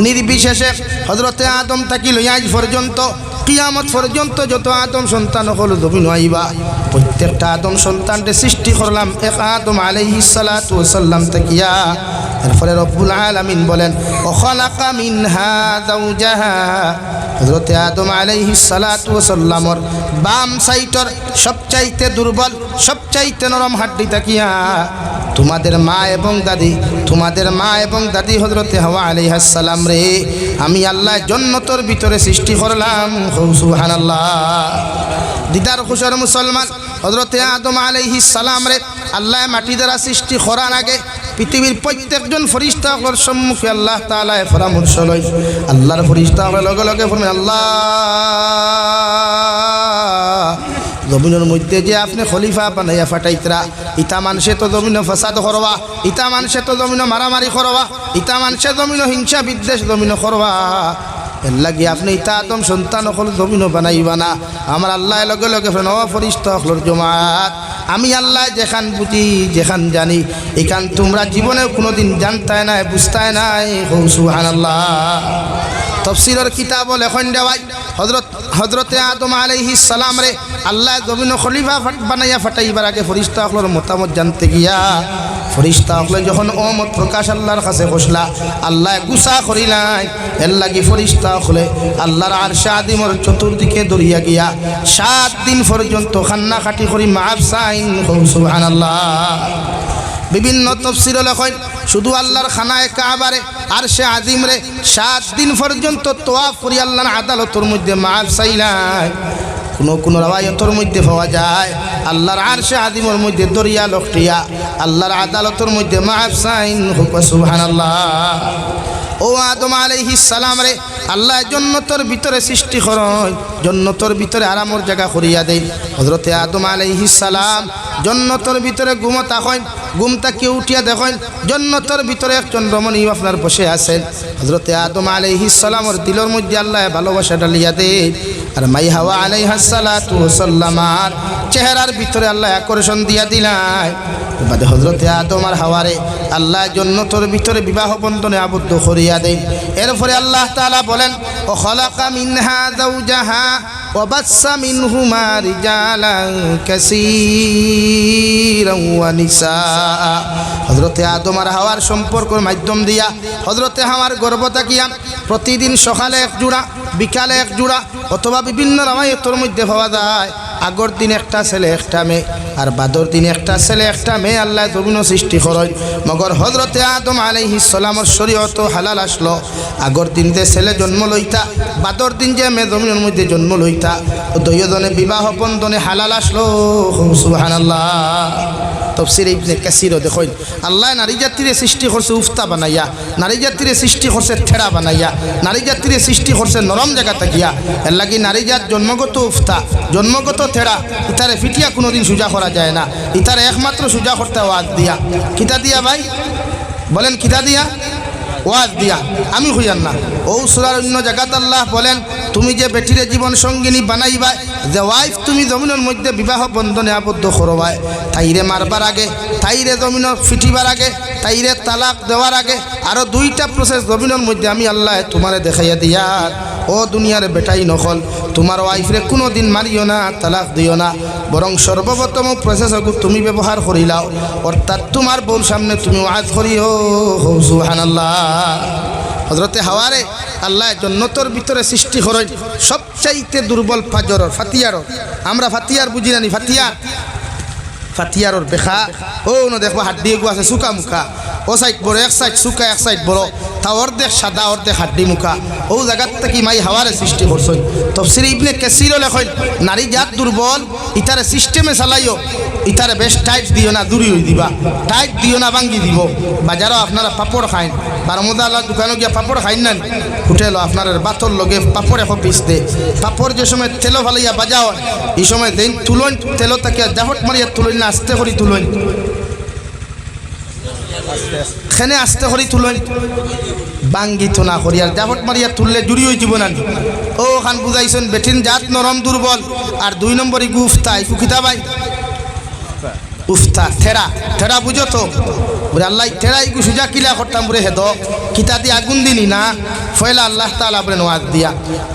নির্বিশেষে হযরতে আদম থাকি লইয়া আজ পর্যন্ত কিয়ামত পর্যন্ত যত আদম সন্তান হল জমিন আইবা, প্রত্যেকটা আদম সন্তানকে সৃষ্টি করলাম এক আদম আলাইহিস সালাতু ওয়াস সালাম থাকিয়া। এরপরে রব্বুল আলামিন বলেন, ও খালাকা মিনহা যাওজাহা, হযরতে আদম আলাইহিস সালাতু ওয়াস সালামর বাম সাইটর সবচাইতে দুর্বল সবচাইতে নরম হাড্ডি থাকিয়া তোমাদের মা এবং দাদি হযরতে হাওয়া আলাইহিস সালাম রে আমি আল্লাহ জান্নাতের ভিতরে সৃষ্টি করলাম। সুবহানাল্লাহ। দিদার খুশর মুসলমান, হযরতে আদম আলাইহিস সালাম রে আল্লাহ মাটি দ্বারা সৃষ্টি করার আগে পৃথিবীর প্রত্যেকজন ফেরেশতার সম্মুখে আল্লাহ তাআলা পরামর্শ লয়। আল্লাহর ফেরেশতা লগে লগে বলেন, আল্লাহ জমিনের মধ্যে যে আপনি খলিফা বানাইয়া ফাটাইতরা, ইতা মানুষে তো জমিন ফাসাদ করবা, ইতা মানুষে তো জমিন মারামারি করবা, ইতা মানুষে জমিন হিংসা বিদ্বেষ জমিন করবা, এর লাগি আপনি ইতা আদম সন্তান হল জমিন বানাইবা না। আমার আল্লাহ লগে লগে ও ফেরেশতা হলর জমাত, আমি আল্লাহ যেখান বুঝি যেখান জানি এখান তোমরা জীবনে কোনোদিন জানতাই নাই বুঝতাই নাই। সুবহানাল্লাহ। তফসিরের কিতাব লেখন দেওয়াই হযরতে আদম আলাইহিস সালাম রে আল্লাহ জমিন খলিফা বানাইয়া ফাটাইবার আগে ফেরেশতা হলর মতামত জানতে গিয়া ফেরেশতা হলে যখন মত প্রকাশ আল্লাহর কাছে বসলা, আল্লাহ গুসা করিলাই। এর লাগি ফেরেশতা হলে আল্লাহর আরশে আযিমর চতুর্দিকে দরিয়া গিয়া 7 দিন পর্যন্ত কান্না কাটি করি মাফ চাইন। সুবহানাল্লাহ। বিভিন্ন তফসির লেখেন শুধু আল্লাহর খানায় কাবারে আরশে আযিম রে 7 দিন পর্যন্ত তোয়াফ করি আল্লাহর আদালতের মধ্যে মাফ চাইলাই। কোন রাওয়ায়াতের মধ্যে পাওয়া যায় আল্লাহর আরশে আযিমের মধ্যে দরিয়া লকটিয়া আল্লাহর আদালতের মধ্যে মাফ চাইন। সুবহানাল্লাহ। ও আদম আলাইহিস সালাম রে আল্লাহ জান্নাতের ভিতরে সৃষ্টি করেন, জান্নাতের ভিতরে আরামের জায়গা করিয়া দেন। হযরতে আদম আলাইহিস সালাম জান্নাতের ভিতরে ঘুমতা হয়, ঘুমতা কেউ উঠিয়া দেখেন জান্নাতের ভিতরে একজন রমণী আপনার বসে আছেন। হযরতে আদম আলাইহিস সালামের দিলের মধ্যে আল্লাহ ভালোবাসা ঢালিয়া দেন, আর মাই হাওয়া আলাইহিস সালাতু ওয়াস সালামার চেহারার ভিতরে আল্লাহ আকর্ষণ দিয়া দিলাই। বাদে হযরতে আদম আর হাওয়ারে আল্লাহ জান্নাতের ভিতরে বিবাহ বন্ধনে আবদ্ধ করিয়া দেন। এরপরে আল্লাহ তাআলা বলেন, ও খালাকা মিনহা যাওজাহা ওয়া বাসসা মিনহুমা রিজালান কাসীরান ওয়া নিসা। হযরতে আদম আর হাওয়ার সম্পর্কের মাধ্যম দিয়া হযরতে হাওয়ার গর্ভ থাকিয়া প্রতিদিন সকালে এক জোড়া বিকালে এক জোড়া অথবা বিভিন্ন রাওয়ায়াতের মধ্যে পাওয়া যায় আগর দিন একটা ছেলে একটা মেয়ে আর বাদর দিন একটা ছেলে একটা মেয়ে আল্লাহ জমিন সৃষ্টি করেন। মগর হযরতে আদম আলাইহিস সালামের শরীয়ত হালাল আসলো। আগর দিন যে ছেলে জন্ম লইতা বাদর দিন যে মেয়ে জমিনের মধ্যে জন্ম লইতা দুইজনে বিবাহ বন্ধনে হালাল আসলো। সুবহানাল্লাহ। তফসির ইবনে কাসির দেখুন আল্লাহ নারী জাতিরে সৃষ্টি করছে উফতা বানাইয়া, নারী জাতিরে সৃষ্টি করছে ঠেড়া বানাইয়া, নারী জাতিরে সৃষ্টি করছে নরম জায়গা থাকিয়া। এর লাগি নারী জাত জন্মগত উফতা জন্মগত ঠেড়া, ইতারে ফিটিয়া কোনোদিন সোজা করা যায় না। ইতারে একমাত্র সোজা করতে ওয়াজ দিয়া। কিতা দিয়া ভাই বলেন, কিতা দিয়া? ওয়াজ দিয়া, আমি হইয়ান না। ও সূরার অন্য জায়গাতে আল্লাহ বলেন, তুমি যে বেটিরে জীবন সঙ্গিনী বানাইবা, যে ওয়াইফ তুমি জমিনের মধ্যে বিবাহ বন্ধনে আবদ্ধ করবাই, তাইরে মারবার আগে, তাইরে জমিনের ফিটিবার আগে, তাইরে তালাক দেওয়ার আগে আরও 2টা প্রসেস জমিনের মধ্যে আমি আল্লাহ তোমারে দেখাইয়া দিয়ার। ও দুনিয়ার বেটাই নকল, তোমার ওয়াইফরে কোনো দিন মারিও না, তালাক দিও না, বরং সর্বপ্রথম প্রসেস তুমি ব্যবহার করিলাও, অর্থাৎ তোমার বউর সামনে তুমি ওয়াজ করিও। সুবহানাল্লাহ। হযরতে হাওয়ারে আল্লাহ জন্নতর ভিতরে সৃষ্টি করেন সবচাইতে দুর্বল ফাজরর ফাতিয়ারর। আমরা ফাতিয়ার বুঝি নানি, ফাতিয়ারর বেখা ও ন দেখবা হাড্ডি গু আছে চুকা মুখা, ও সাইড বড় এক সাইড চুকা এক সাইড বড়, তা অর্ধেক সাদা অর্ধেক হাড্ডি মুখা। ও জায়গার থেকে মাই হাওয়ারে সৃষ্টি করছেন। তফসির ইবনে কাসিরও লেখেন, নারী জাত দুর্বল, ইতারে সিস্টেমে চালাইও, ইতারে বেশ টাইট দিও না, দূরি হয়ে দিবা, টাইট দিও না, ভাঙ্গি দিব। বাজারও আপনারা পাপড় খাইন, বারমুদাল্লাহ দোকানে গিয়া পাপড় খাইন না, হোটেল আপনার বাতর লগে পাপড় এখন পিস দে, পাপড় যে সময় তেল ফালাইয়া বাজাও, এই সময় দেন তুলন, তেল তাকে জাহট মারিয়া তুলন না, আস্তে করি তুলন, খেনে আস্তে করি তুলন, বাঙ্গিত না করি, আর জাহট মারিয়া তুললে জুড়ি হয়ে যাব না। ও খান বুঝাইছেন বেঠিন জাত নরম দুর্বল। আর 2 নম্বরই গুফতা, ইকু কিতা ভাই উফতা, থেরা, থেরা বুঝো তো বলে আল্লাহ থেরা ইকু সুজা কিলা করতাম বলে হেদ কিতা দিয়ে আগুন দিনি না, ফয়লা আল্লাহ তাআলা বলেন ওয়াজ দিয়া।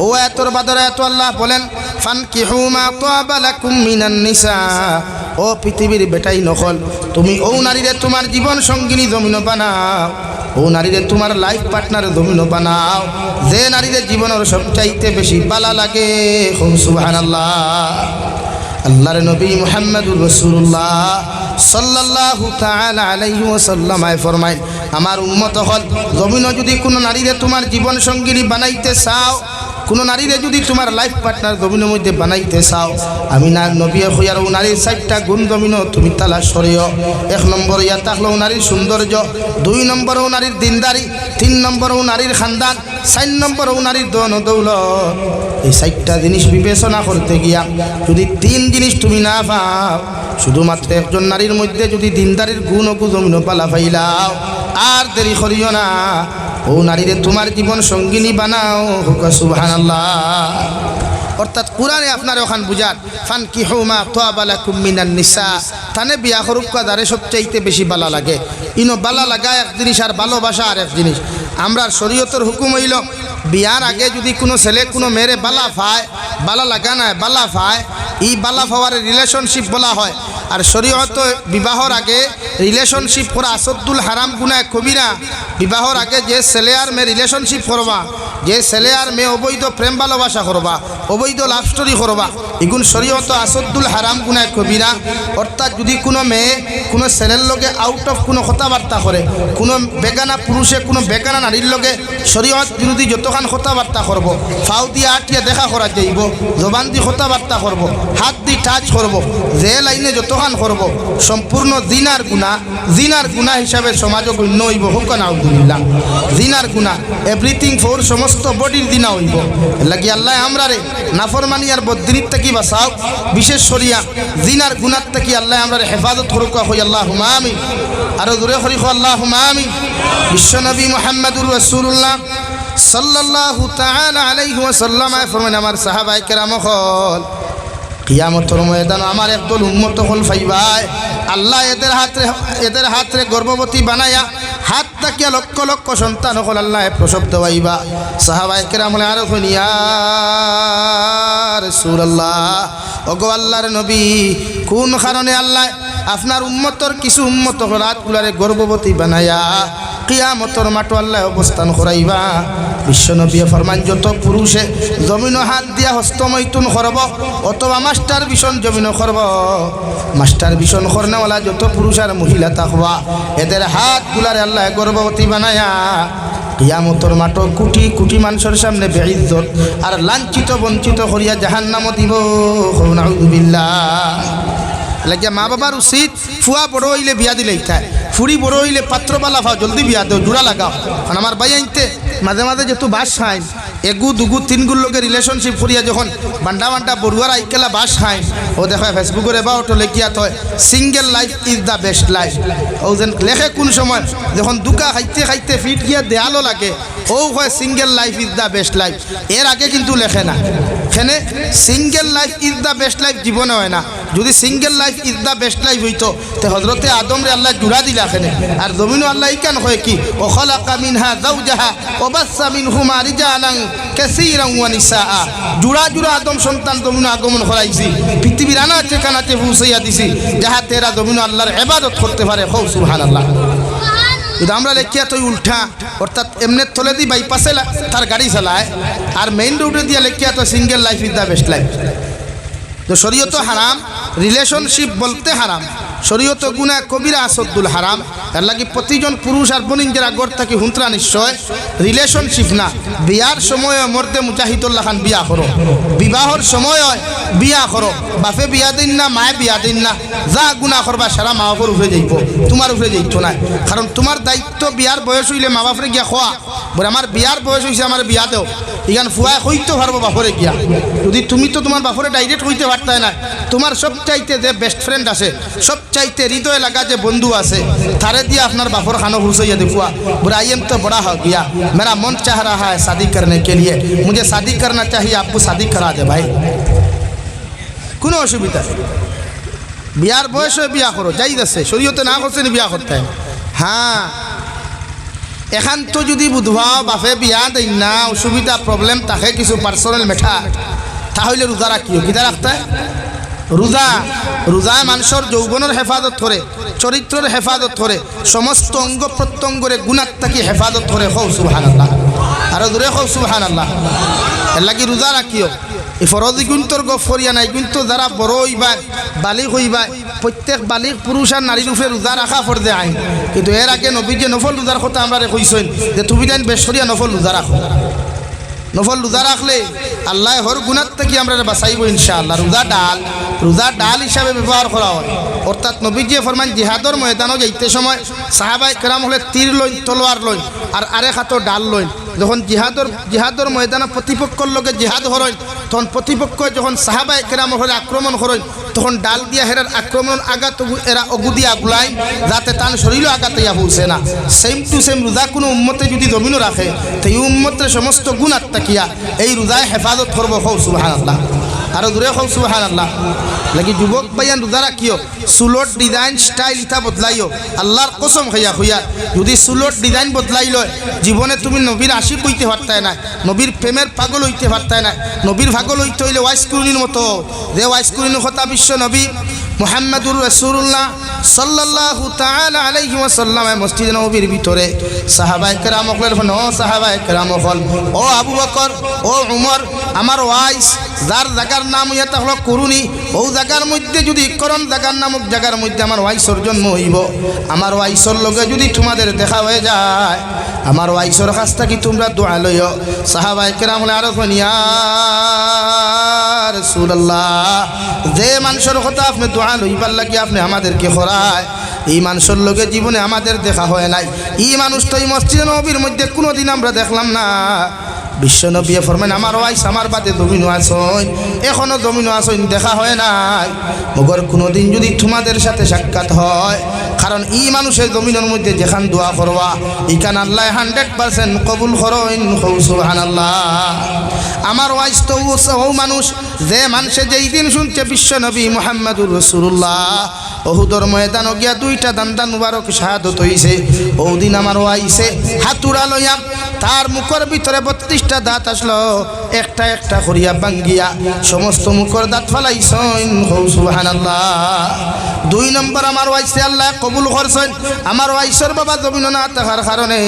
ও এতর বাদরে এত আল্লাহ বলেন, ফানকিহু মা তাবা লাকুম মিনান নিসা, ও পৃথিবীর বেটাই নকল, তুমি ও নারীরে তোমার জীবন সঙ্গিনী জমিন বানাও, ও নারীরে তোমার লাইফ পার্টনার জমিন বানাও, যে নারীরে জীবনের সবচাইতে বেশি বালা লাগে। সুবহানাল্লাহ। আল্লাহর নবী মুহাম্মদুর রাসূলুল্লাহ সাল্লাল্লাহু তাআলা আলাইহি ওয়াসাল্লাম ফরমায়, আমার উম্মত হল জমিনে যদি কোনো নারীরে তোমার জীবন সঙ্গিনী বানাইতে চাও, কোনো নারীরে যদি তোমার লাইফ পার্টনার জমিনের মধ্যে বানাইতে চাও, আমি না নবী হইয়ার ও নারীর 4টা গুণ জমিনও তুমি তালাশ করিও। 1 নম্বর ইয়া থাকলো নারীর সৌন্দর্য, 2 নম্বর ও নারীর দিনদারি, 3 নম্বর ও নারীর খানদান, 4 নম্বর ও নারীর ধন দৌলত। এই 4টা জিনিস বিবেচনা করতে গিয়া যদি 3 জিনিস তুমি না পাও, শুধুমাত্র একজন নারীর মধ্যে যদি দিনদারির গুণ ও জমিনও পালা পাইলাও, আর দেরি করিও না, ও নারীরে তোমার জীবন সঙ্গিনী বানাও। সুবহানাল্লাহ। অর্থাৎ কোরআনে আপনার ওখান বুঝার, ফানকিহু মা তাবা লাকুম মিনান নিসা, তানে বিয়া করুক কাদারে সবচাইতে বেশি বালা লাগে। ইনো বালা লাগা এক জিনিস, আর ভালোবাসা আর এক জিনিস। আমরা শরীয়তের হুকুম হইল, বিয়ার আগে যদি কোনো ছেলে কোনো মেয়েরে বালা পায়, বালা লাগা না বালা পায়, এই বালা পাওয়ার রিলেশনশিপ বলা হয়। আর শরীয়ত বিবাহর আগে রিলেশনশিপ করা আসদ্দুল হারাম গুনাহ কবিরা। বিবাহর আগে যে ছেলে আর মেয়ে রিলেশনশিপ করবা, যে ছেলে আর মেয়ে অবৈধ প্রেম ভালোবাসা করবা, অবৈধ লাভ স্টোরি করবা, এগুন শরীয়ত আসদ্দুল হারাম গুনাহ কবিরা। অর্থাৎ যদি কোনো মেয়ে কোনো ছেলের লগে আউট অফ কোনো কথাবার্তা করে, কোনো বেগানা পুরুষে কোনো বেগানা নারীর লগে শরীয়ত বিরোধী যতখান কথাবার্তা করব, ফাউ দিয়ে আটিয়া দেখা করা যাইব, জবান দিয়ে কথাবার্তা করব, হাত দিয়ে টাচ করব, যে লাইনে যতখান করব, সম্পূর্ণ জিনার গুনাহ, জিনার গুনাহ হিসাবে সমাজে গণ্য হইব। হোক না আলহামদুলিল্লাহ। জিনার গুনাহ এভরিথিং ফর সমস্ত বডির দিনা হইব। লাগি আল্লাহ আমরা রে নাফরমানি আর বদদিনীর থেকে বাঁচাও, বিশেষ শরিয়া জিনার গুনাহ থেকে আল্লাহ আমরা হেফাজত করুক। হই আল্লাহুম্মা আমিন। আর জোরে করি আল্লাহুম্মা আমিন। বিশ্বনবী মুহাম্মদুর রাসূলুল্লাহ সাল্লাল্লাহু তাআলা আলাইহি ওয়াসাল্লাম ফরমান, আমার সাহাবায়ে কেরাম হল কিয়ামতের ময়দান আমার একদল উম্মত হল ফাইবাই, আল্লাহ এদের হাতে গর্ভবতী বানায়া হাত তাকিয়া লক্ষ লক্ষ সন্তান হল আল্লাহ প্রসব দেওয়াইবা। সাহাবায়ে কেরাম বলে, আর ইয়া রাসূলুল্লাহ, ওগো আল্লাহর নবী, কোন কারণে আল্লাহ আপনার উম্মতর কিছু উম্মত রাতগুলারে গর্ভবতী বানায়া কিয়ামতের মাঠ আল্লাহ অবস্থান করাইবা? বিশ্বনবী ফরমান, যত পুরুষে জমিন হাত দিয়া হস্তমৈথুন করব, অথবা মাস্টার বিশন জমিন করব, মাস্টার বিশন করনেওয়ালা যত পুরুষ আর মহিলা থাকবা, এদের হাতগুলারে আল্লাহ গর্ভবতী বানায়া কিয়ামতের মাঠ কোটি কোটি মানুষের সামনে বেইজ্জত আর লাঞ্ছিত বঞ্চিত করিয়া জাহান্নামে দিব। নাউযুবিল্লাহ। লাগিয়া মা বাবার উচিত ফুয়া বড় হইলে বিয়া দিলেই থাকে, ফুড়ি বড় হইলে পাত্র পালা ফাও, জলদি বিয়া দেও, জোড়া লাগাও। কারণ আমার ভাই আনতে মাঝে মাঝে যেহেতু বাস খাইন, এগু দুগু তিনগুর লোকের রিলেশনশিপ করিয়া যখন বান্ডা বান্ডা বড়ুয়ার আইকেলা বাস খায় ও দেখা ফেসবুকের এবার ওটো লেখিয়া থয় single life is the best life. ও যেন লেখে কোন সময় যখন দুকা খাইতে খাইতে ফিট গিয়া দেয়ালও লাগে ও হয় single life is the best life. এর আগে কিন্তু লেখে না। এখানে single life is the best life জীবনে হয় না। যদি single life is the best life হইতো তো হজরতে আদমরে আল্লাহ জুড়া দিলা এখানে। আর জমিনও আল্লাহ ইকান হয় কি ও খলাকা মিনহা যাওজাহা ওয়া বাসসা মিনহুমা রিজালান কাসীরান ওয়া নিসাআ। জুড়া জুড়া আদম সন্তান জমিন আগমন করাইছি, পৃথিবীর আনাচে কানাচে পৌঁছাইয়া দিছি যাহা তেরা জমিন আল্লাহর ইবাদত করতে পারে। হৌ সুবহানাল্লাহ। কিন্তু আমরা লেখিয়া তুই উল্টা, অর্থাৎ এমনি তলে দি বাইপাসে তার গাড়ি চালায় আর মেইন রোডে দিয়া লেখিয়া তো single life is the best life. তো শরীয়ত হারাম, রিলেশনশিপ বলতে হারাম, শরীয়ত গুনাহ কবিরা আসদ্দুল হারাম। তার লাগি প্রতিজন পুরুষ আর বনিঞ্জের আগর থাকি হুন্ত্রা নিশ্চয় রিলেশনশিপ না, বিয়ার সময় মর্দে মুজাহিদুল্লাহ খান বিয়া করো, বিবাহর সময় বিয়া করো। বাপে বিয়া দিন না, মায়ে বিয়া দিন না, যা গুনাহ করবা সারা মা বাপর উঠে যাইব, তোমার উঠে যাইত না। কারণ তোমার দায়িত্ব বিয়ার বয়স হইলে মা বাপরে গিয়া খোয়া, বলে আমার বিয়ার বয়স হয়েছে আমার বিয়া দেও। ইগান ফুয়ায় হইতে পারবো বাপরে গিয়া। যদি তুমি তো তোমার বাপরে ডাইরেক্ট হইতে পারতাই না, তোমার সবচাইতে যে বেস্ট ফ্রেন্ড আছে, সবচাইতে হৃদয় লাগা যে বন্ধু আছে, তারে দিয়ে আপনার বাপর খানো হুসैया देखुआ बोला आई एम तो बड़ा हो गया, मेरा मन चाह रहा है शादी करने के लिए, मुझे शादी करना चाहिए, आपको शादी करा दे भाई। কোনো অসুবিধা বিয়ার বয়সে বিয়া করো, যাইদ আছে, শরীয়তে না করছে বিয়া করতে হয়। হ্যাঁ এখান তো যদি বুধবা বাপে বিয়া দেয় না, অসুবিধা প্রবলেম তাকে কিছু পার্সোনাল মেঠা, তাহলে রোজা রাখিও। কিতা রাখতে রোজা, রোজা মানুষের যৌবনের হেফাজত করে, চরিত্রের হেফাজত করে, সমস্ত অঙ্গ প্রত্যঙ্গরে গুনাহ থাকি হেফাজত করে। হৌ সুবহানাল্লাহ, আরো দূরে হৌ সুবহানাল্লাহ। এর লাগি রোজা রাখিও। এই ফরজি গুণতর গফরিয়া নাই, কিন্তু যারা বড় হইবা বালিগ হইবা, প্রত্যেক বালিগ পুরুষ আর নারীর উপরে রোজা রাখা ফরজে আইন। কিন্তু এর আগে নবী যে নফল রোজার কথা আমরা কইছেন যে তুমি যেন বেশরিয়া নফল রোজা রাখো। নফল রোজা রাখলে আল্লাহ হর গুনাহ থেকে আমরা বাঁচাইব ইনশাআল্লাহ। রোজা ডাল হিসাবে ব্যবহার করা হয়। অর্থাৎ নবীজি ফরমান জিহাদর ময়দানও যাইতে সময় সাহাবাই কেরাম হলে তীর লইন, তলোয়ার লইন, আর আরেক হাতও ডাল লইন। যখন জিহাদর ময়দানে প্রতিপক্ষর লগে জিহাদ হরইন, তখন প্রতিপক্ষ যখন সাহাবাই কেরাম হলে আক্রমণ হরইন, তখন ডাল দিয়া হেরার আক্রমণ আঘাত এরা অগু দিয়া গুলাই, যাতে তান শরীরও আঘাত ইয়া পৌঁছে না। সেম টু সেম রোজা কোনো উম্মতে যদি জমিনও রাখে, তো এই উম্মতের সমস্ত গুণ আত্মাকিয়া এই রোজায় হেফাজত করব। হৌ সুবহানাল্লাহ, আরো দূরে হৌ সুবহানাল্লাহ। লাগি যুবক ভাইয়ান রোজা রাখিও, চুলোর ডিজাইন স্টাইল ইটা বদলাইও। আল্লাহর কসম খাইয়া খুইয়া যদি চুলোর ডিজাইন বদলাই লয়, জীবনে তুমি নবীর আশিক হইতে পারতাই না, নবীর প্রেমের পাগল হইতে পারতাই না। নবীর পাগল হইতে হইলে ওয়াইসকুরুনির মতো, যে ওয়াইসকুরুনির কথা বিশ্ব নবী মুহাম্মদুর রাসূলুল্লাহ সাল্লাল্লাহু তাআলা আলাইহি ওয়াসাল্লাম মসজিদ নববীর ভিতরে সাহাবায়ে কেরাম হলেন, ও সাহাবায়ে কেরাম হল, ও আবু বকর, ও উমর, আমার ওয়াইস যার জায়গার নাম ইয়া হলো কুরুনি, ও জায়গার মধ্যে যদি করণ জায়গার নামক জায়গার মধ্যে আমার ওয়াইসর জন্ম হইব, আমার ওয়াইসর লগে যদি তোমাদের দেখা হয়ে যায়, আমার ওয়াইসর কাছ থেকে তোমরা দোয়া লইও। সাহাবায়ে কেরাম হলে আরো ইয়া রাসূলুল্লাহ, যে মানুষের কথা আপনি দোয়া লইবার লাগি আপনি আমাদেরকে খরায়, এই মানুষের লগে জীবনে আমাদের দেখা হয় নাই। এই মানুষ তো এই মসজিদ নববীর মধ্যে কোনোদিন আমরা দেখলাম না। বিশ্বনবী ফরমান আমার ওয়াইস আমার বাদে জমিনও আসইন, এখনো জমিনও আসইন, দেখা হয় নাই। মগর কোনোদিন যদি তোমাদের সাথে সাক্ষাৎ হয়, কারণ এই মানুষের জমিনের মধ্যে যেখান দোয়া করবা ইখান আল্লাহ 100% কবুল করেন। সুবহানাল্লাহ। আমার ওয়াইস তো ও মানুষ যে মানুষে যেই দিন শুনছে বিশ্বনবী মুহাম্মদুর রাসূলুল্লাহ ওহুদর ময়দান গিয়া দুইটা দান্দা মুবারক শাহাদত হইছে, ও দিন আমার ওয়াইসে হাতুড়া লইয়া তার মুখের ভিতরে 32টা দাঁত আসলো, একটা একটা করিয়া ভাঙ্গিয়া সমস্ত মুখের দাঁত ফালাইছেন। সুবহানাল্লাহ। 2 নম্বর আমার ওয়াইসে আল্লাহ কবুল করছেন। আমার ওয়াইসের বাবা জমিন না থাকার কারণে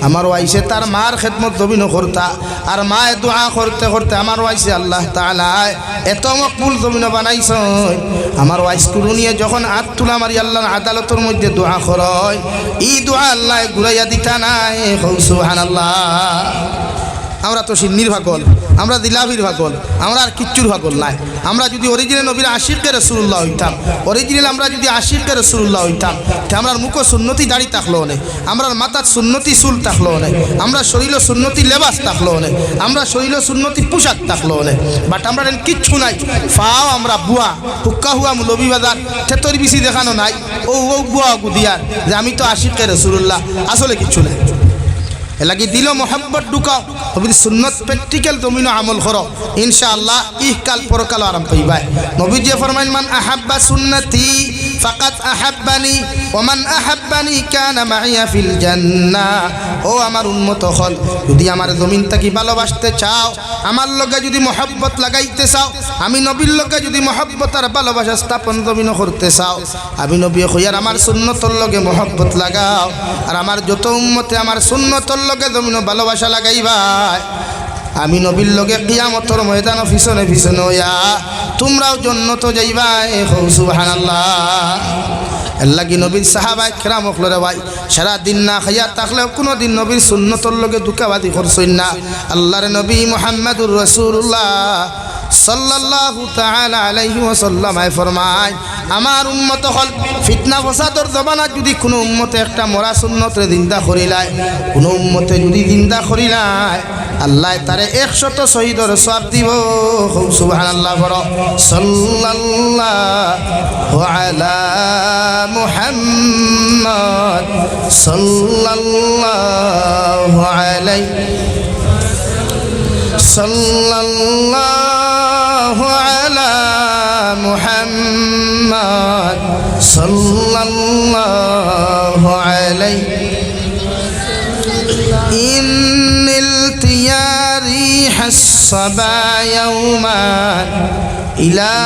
আমার ওয়াইসে তার মার খেদমত জমিন করতা, আর মায়ে দোয়া করতে করতে আমার ওয়াইসে আল্লাহ তাআলা এত মকবুল জমিন বানাইছেন। আমার ওয়াইস কুরুনিয়ে যখন হাত তুলা মারি আল্লাহর আদালতের মধ্যে দোয়া করয়, এই দোয়া আল্লাহ ঘুরাইয়া দিতা নাই। সুবহানাল্লাহ। আমরা তো সিন্নির ভাগল, আমরা দিলাভির ভাগল, আমরা আর কিচ্ছুর ভাগল নাই। আমরা যদি অরিজিনাল নবীর আশিকে রাসূলুল্লাহ হইতাম, অরিজিনাল আমরা যদি আশিকে রাসূলুল্লাহ হইতাম, তে আমরার মুখ সুন্নতি দাড়ি থাকলো না, আমরার মাথার সুন্নতি চুল থাকলো না, আমরা শরীর সুন্নতি লেবাস থাকলো না, আমরা শরীর সুন্নতি পোশাক থাকলো না। বাট আমরা কিচ্ছু নাই, ফাও আমরা বুয়া হুক্কা হুয়া লবি বাজার থেতর বেশি দেখানো নাই, ও বুয়া গুদিয়ার যে আমি তো আশিকে রাসূলুল্লাহ, আসলে কিচ্ছু নাই। এলাকি দিল মোহাম্মত ঢুকাও, নবীর সুন্নত প্র্যাকটিক্যাল জমিন আমল করো, ইনশাআল্লাহ ইহকাল পরকাল আরাম পাইবাই। নবী যে ফরমাইন মান আহাব্বা সুন্নতি ফাকাত আহাব্বানি ওয়া মান আহাব্বানি কানা মাইয়া ফিল জান্নাহ। ও আমার উম্মত হল, যদি আমার জমিন থাকি ভালোবাসতে চাও, আমার লগে যদি মোহাব্বত লাগাইতে চাও, আমি নবীর লগে যদি মোহাব্বত আর ভালোবাসা স্থাপন জমিন করতে চাও, আমি নবী হইয়ার আমার সুন্নতর লগে মোহাব্বত লাগাও, আর আমার যত উম্মতে আমার সুন্নতর লগে জমিন ভালোবাসা লাগাইবাই, আমি নবীর লগে কিয়ামতের ময়দান পিছনে পিছনে হইয়া তোমরাও জান্নাত যাইবাই। সুবহানাল্লাহ। আল্লাহ নবীর সাহাবায়ে কেরাম হকলরে ভাই সারা দিন না খাইয়া থাকলেও কোনো দিন নবীর সুন্নতর লগে দুকাবাদি করছইন না। আল্লাহর নবী মুহাম্মদুর রাসূলুল্লাহ সাল্লাল্লাহু তাআলা আলাইহি ওয়াসাল্লাম ফরমায়, আমার উম্মত হল ফিতনা ফসাদর জমানাত যদি কোনো উম্মতে একটা মরা সুন্নতরে জিন্দা করিলায়, কোনো উম্মতে যদি জিন্দা করিলায়, আল্লাহ তারে 100 শহীদর সওয়াব দিব। সুবহানাল্লাহ। বড় সাল্লাল্লাহু আলা মুহাম্মদ সাল্লাল্লাহু আলাইহি সাল্লাল্লাহু আলা মুহাম্মদ সাল্লাল্লাহু আলাইহি ইন্নিল তিয়ারি হাসবা ইয়াওমান ইলা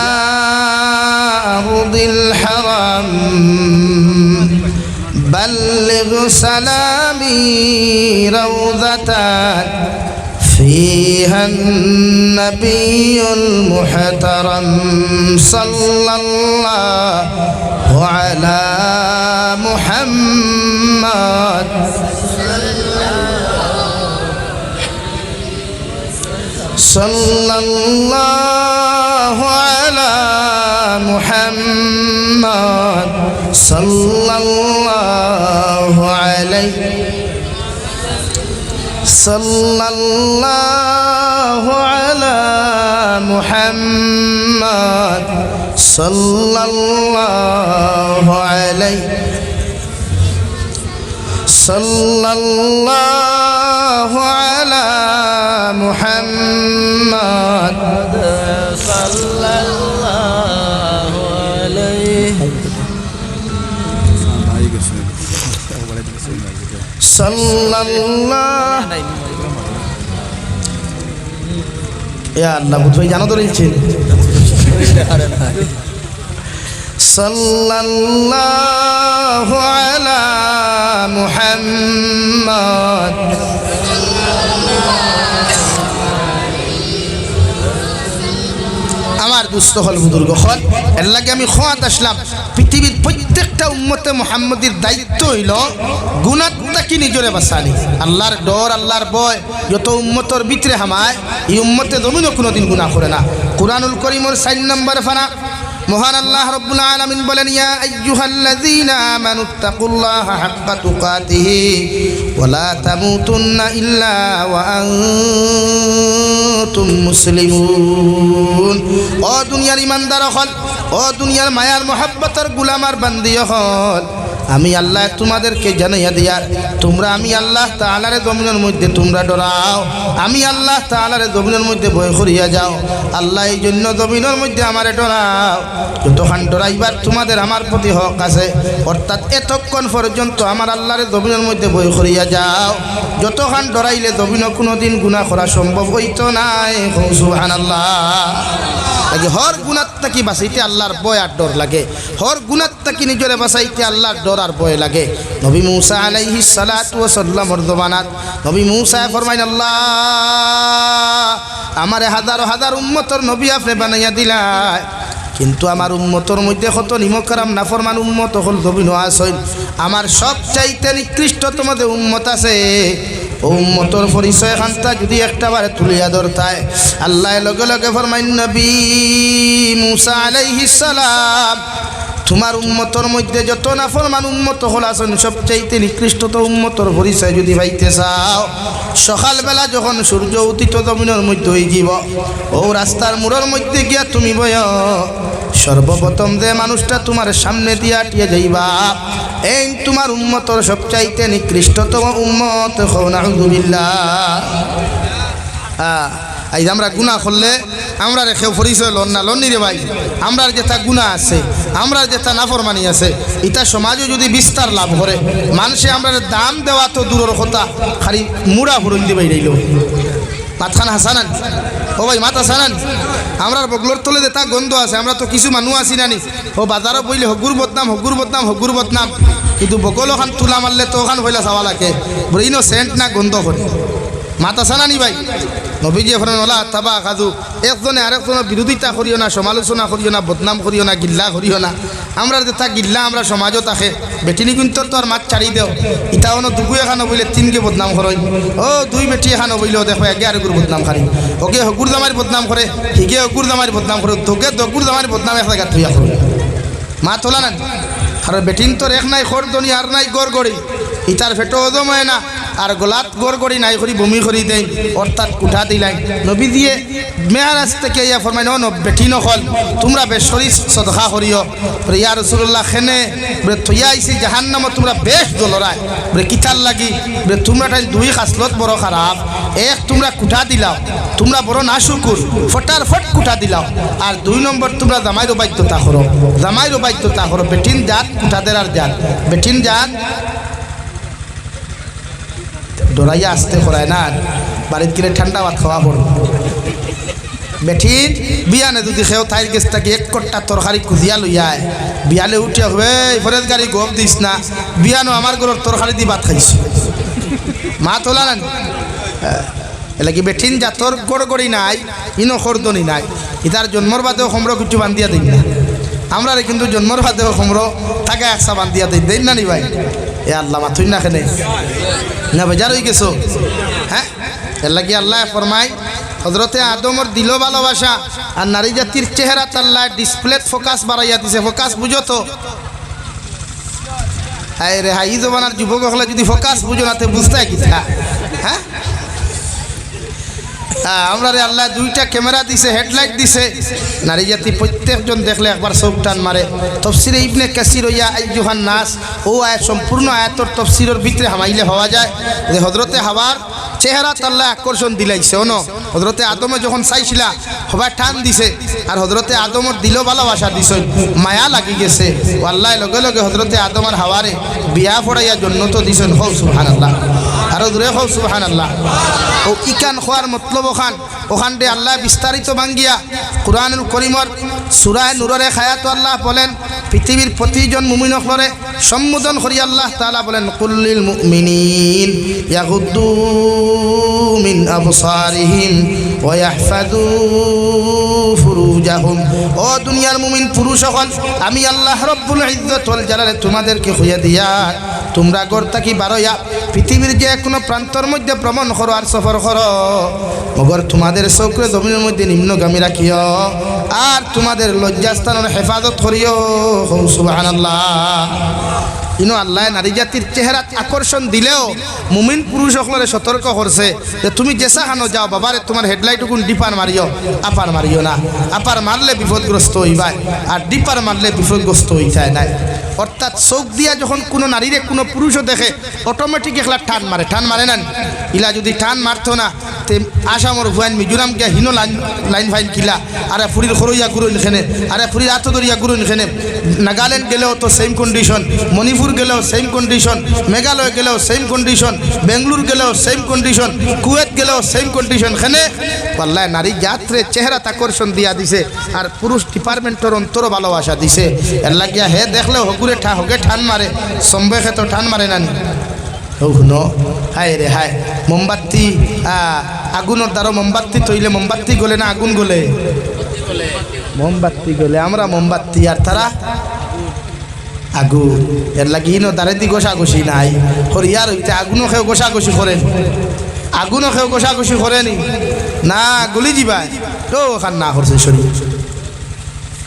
আরদিল হারাম বাল্লিগ সালামি রাউযাতান فيها النبي المحترم صلى الله على محمد صلى الله على محمد صلى الله عليه صلى الله على محمد صلى الله عليه صلى الله على محمد صلى الله عليه صلى الله يا الله বুঝাই জানো তো রইছে সাল্লাল্লাহু আলা মুহাম্মদ আমার দুস্থ হল বুজুর্গ হল এর লাগে আমি খোয়াত আসলাম। পৃথিবীর প্রত্যেকটা উম্মতে মুহাম্মদীর দায়িত্ব হইল গুনাহ থেকে নিজরে বাঁচানি। আল্লাহর ডর আল্লাহর ভয় যত উম্মতর ভিতরে হামায়, এই উম্মতে জমিনও কোনোদিন গুনাহ করে না। কুরআনুল কারীমের 4 নম্বর ফানা মহান আল্লাহ রাব্বুল আলামিন বলেন, ইয়া আইয়ুহাল্লাযীনা আমানুত্তাকুল্লাহা হাক্কা তুকাতিহি ওয়া লা তামুতুন্না ইল্লা ওয়া আনতুম মুসলিমুন। ও দুনিয়ার ইমানদার হল, ও দুনিয়ার মায়ার মোহাব্বতের গোলামার বান্দি হল, আমি আল্লাহ তোমাদেরকে জানাইয়া দিয়ার তোমরা আমি আল্লাহ তাআলার জমিনের মধ্যে তোমরা ডরাও, আমি আল্লাহ তাআলার জমিনের মধ্যে ভয় করিয়া যাও। আল্লাহ এই জন্য জমিনের মধ্যে আমারে ডরাও, যতক্ষণ ডরাইবার তোমাদের আমার প্রতি হক আছে, অর্থাৎ এতক্ষণ পর্যন্ত আমার আল্লাহর জমিনের মধ্যে ভয় করিয়া যাও। যতক্ষণ ডরাইলে জমিনও কোনোদিন গুনাহ করা সম্ভব হইতো নাই। সুবহানাল্লাহ। লাগে হর গুনাহ থেকে বাঁচাইতে আল্লাহর ভয় আর ডর লাগে, হর গুনাহ থেকে নিজরে বাঁচাইতে আল্লাহর ডর আর ভয় লাগে। নবী মূসা আলাইহিস সালাতু ওয়াস সালামের জমানাত নবী মূসা ফরমাইন, আল্লাহ আমারে হাজার হাজার উম্মতর নবী আপনি বানাইয়া দিলাই, কিন্তু আমার উম্মতর মধ্যে কত নিমকরাম নাফরমান উম্মত হল জমিন আসইল। আমার সবচাইতে নিকৃষ্ট তোমাদের উম্মত আছে, ও উম্মতর পরিচয় খান্তা যদি একটাবারে তুলিয়া ধরতায় আল্লাহ লগে লগে ফরমাইন নবী মুসা আলাইহিস সালাম তোমার উম্মতর মধ্যে যত নাফরমান উম্মত হল আছেন সবচাইতে নিকৃষ্টত উম্মতর পরিচয় যদি পাইতে চাও সকালবেলা যখন সূর্য উদিত জমিনের মধ্যে হয়ে যাব ও রাস্তার মোড়ের মধ্যে গিয়া তুমি বয় সর্বপ্রথম যে মানুষটা তোমার সামনে দিয়া টিয়ে যাইবা এই তোমার উম্মতর সবচাইতে নিকৃষ্টতম উম্মত হও নাউযুবিল্লাহ। এই আমরা গুনাহ করলে আমরা রেখে পরিচয় লন না লন রে ভাই, আমরার যেটা গুনাহ আছে আমরার যেটা নাফরমানি আছে এটা সমাজও যদি বিস্তার লাভ করে মানুষে আমরা দাম দেওয়া তো দূরের কথা খালি মুড়া ফুরন দিবাই রইল মাথান হাসানান ও ভাই মাথা সানান আমরার বগলোর তলে যেটা গন্ধ আছে আমরা তো কিছু মানুষ আছি নানি ও বাজারও বইলে হগুর বদনাম হগুর বদনাম হগুর বদনাম কিন্তু বগল ওখান তুলা মারলে তো ওখান হইলা চাওয়া লাগে বলে ইনো সেন্ট না গন্ধ করে মাথা সানানি ভাই নবীজি ফরমান ওলা তাবা কাজু একজনে আরেকজনের বিরোধিতা করিও না সমালোচনা করিও না বদনাম করিও না গিল্লা করিও না আমরা যেটা গিল্লা আমরা সমাজও থাকে বেটিনি কিন্তু তো আর মাছ ছাড়ি দেও ইটা অন্য দুগু এখানো বইলে তিনকে বদনাম করই ও দুই বেটি এখানো বইলেও দেখো একে আরেকুর বদনাম খারি ওকে হকুর জামার বদনাম করে হিগে হকুর জামার বদনাম করে তোকে দকুর জামার বদনাম এক জায়গা থইয়া করে মা তোলা না আর বেটিন তোর এক নাই খর দনি আর নাই গড় গড়ি ইটার ফেটো ওজম হয় না আর গোলাত গড় গড়ি নাই করি বমি করি দেয় অর্থাৎ কুঠা দিলাই নবী দিয়ে মেয়ারাজ থেকে ইয়া ফরমাই ন বেটি নকল তোমরা বেশরি সদকা করিও ইয়া রাসূলুল্লাহ খেনে বলে থইয়া আইছি জাহান্নামে তোমরা বেশ দলরায় বলে কিতার লাগি বলে তোমরা তাই দুই খাসলত বড় খারাপ এক তোমরা কুঠা দিলাও তোমরা বড় না শুকুর ফটার ফট কুঠা দিলাও আর দুই নম্বর তোমরা জামাইর বাধ্যতা করো জামাইর বাধ্যতা করো বেটিন জাত কুঠাদের আর জাত বেটিন জাত ডরাইয়া আসতে করায় না বাড়িতে গেলে ঠান্ডা ভাত খাওয়া পড়ো বেঠিন বিয়ানে যদি খেয়েও তাইর গেছ থাকি এক কট্টা তরকারি খুঁজিয়া লইয়ায় বিয়ালে উঠে হবে ফরেজ গাড়ি গপ দিস না বিয়ানো আমার ঘরের তরকারি দিয়ে ভাত খাইছ মা তোলা না এলে কি বেঠিন যা তোর গড়গড়ি নাই ইনো খরদনি নাই ইতার জন্মর বাদেও খমরো কিছু বান্ধিয়া দিই না আমরা কিন্তু জন্মর বাদেও খমরো টাকা একসা বান্ধিয়া দিই দেন না নি ভাই এ আল্লাহ মাথুই না খেনে না বেজার হয়ে গেছো হ্যাঁ এর লাগি আল্লাহ ফরমাই হজরতে আদমর দিল ভালোবাসা আর নারী জাতির চেহারা আল্লাহ ডিসপ্লে ফোকাস বাড়াইয়া দিছে ফোকাস বুঝো তো হাই রে হাই জমানার যুবক হলে যদি ফোকাস বুঝো না তো বুঝতে কি হ্যাঁ আমরা রে আল্লাহ দুইটা ক্যামেরা দিছে হেডলাইট দিছে নারী জাতি প্রত্যেকজন দেখলে একবার চোখ টান মারে তফসিরে ইবনে কাসির ইয়া আইয়ুহান নাস ও আয়াত সম্পূর্ণ আয়াতর তফসিরের ভিতরে হামাইলে হওয়া যায় যে হযরতে হাওয়ার চেহারা আল্লাহ আকর্ষণ দিলাইছে ওনো হযরতে আদমে যখন চাইছিলা হবার টান দিছে আর হযরতে আদমর দিল ভালোবাসা দিছে মায়া লাগি গেছে ও আল্লাহ লগে লগে হযরতে আদম আর হাওয়ারে বিয়া পড়াইয়া জন্নত দিছেন হও সুবহানাল্লাহ আর দূরে হও সুবহানাল্লাহ ও ইকান খোয়ার মতলব ওখান দে আল্লাহ বিস্তারিত ভাঙ্গিয়া কুরআনুল কারীমর সূরা নূরের আয়াত আল্লাহ বলেন পৃথিবীর প্রতিজন মুমিনক করে সম্বোধন করি আল্লাহ তাআলা বলেন কুল্লিল মুমিনিন ইয়াগুদ্দু মিন আবসারিহিম ওয়া ইয়াহফাযু ফুরুজাহুম ও দুনিয়ার মুমিন পুরুষ সকল আমি আল্লাহ রব্বুল ইজ্জত ওয়াল জালালে তোমাদেরকে হইয়া দিয়া তোমরা ঘর থাকি বারোয়া পৃথিবীর যে কোনো প্রান্তর মধ্যে ভ্রমণ করো আর সফর করো মগর তোমাদের চৌকরে জমিনের মধ্যে নিম্নগামী রাখিও আর তোমাদের লজ্জাস্থানের হেফাজত করিও সুবহানাল্লাহ ইনো আল্লাহ নারী জাতির চেহারা আকর্ষণ দিলেও মুমিন পুরুষ সকলের সতর্ক করছে যে তুমি যেসা খানো যাও বাবারে তোমার হেডলাইট কোন ডিপার মারিও আপার মারিও না আপার মারলে বিপদগ্রস্ত হইবাই আর ডিপার মারলে বিপদগ্রস্ত হয়ে যায় না অর্থাৎ চোখ দিয়া যখন কোনো নারীরে কোনো পুরুষও দেখে অটোমেটিক একলা টান মারে না ইলা যদি টান মারতো না তে আসামর ভুয়ান মিজোরাম গিয়া হিনো লাইন ফাইন কিলা আরে ফুরির খরইয়া গুরুন খেনে আরে ফুরির আতদরিয়া গুরুন খেনে নাগাল্যান্ড গেলেও তো সেম কন্ডিশন মণিপুর গেলেও সেম কন্ডিশন মেঘালয় গেলেও সেম কন্ডিশন বেঙ্গলুরু গেলেও সেম কন্ডিশন কুয়েত গেলেও সেম কন্ডিশন খেনে আল্লাহ নারী যাত্রে চেহারা আকর্ষণ দিয়া দিছে আর পুরুষ ডিপার্টমেন্টের অন্তর ভালোবাসা দিছে এর লাগিয়া হে দেখলে হগুরে হগে ঠান মারে সম্বে তো ঠান মারে নানি শুনো হায় রে হায় মোমবাতি আগুনের দ্বারা মোমবাতি তৈলে মোমবাতি গলে না আগুন গলে মোমবাতি গলে আমরা মোমবাতি আর তারা আগুন এর লাগি ন দাঁড়ে দি গোসাগুছি নাই হরিয়ার হইতে আগুনও খেয়ে গোসাগুছি করেন আগুনও খেয়ে গোসাগুছি করেনি না গলি যাবাই তো ওখান না করছে শরীর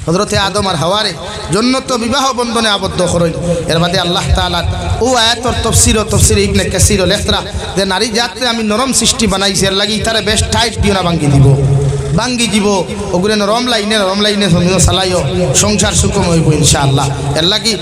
হযরতে আদম আর হাওয়ারে জন্নত বিবাহ বন্ধনে আবদ্ধ করেন এর বাদে আল্লাহ তাআলা ও আয়াতর তফসির ইবনে কাসির লেখরা যে নারী জাতরে আমি নরম সৃষ্টি বানাইছি এর লাগি তারে বেশ টাইট দিও না ভাঙ্গি দিব ওগুলো নরম লাইনে চালাইও সংসার সুখম হইব ইনশাআল্লাহ এর লাগি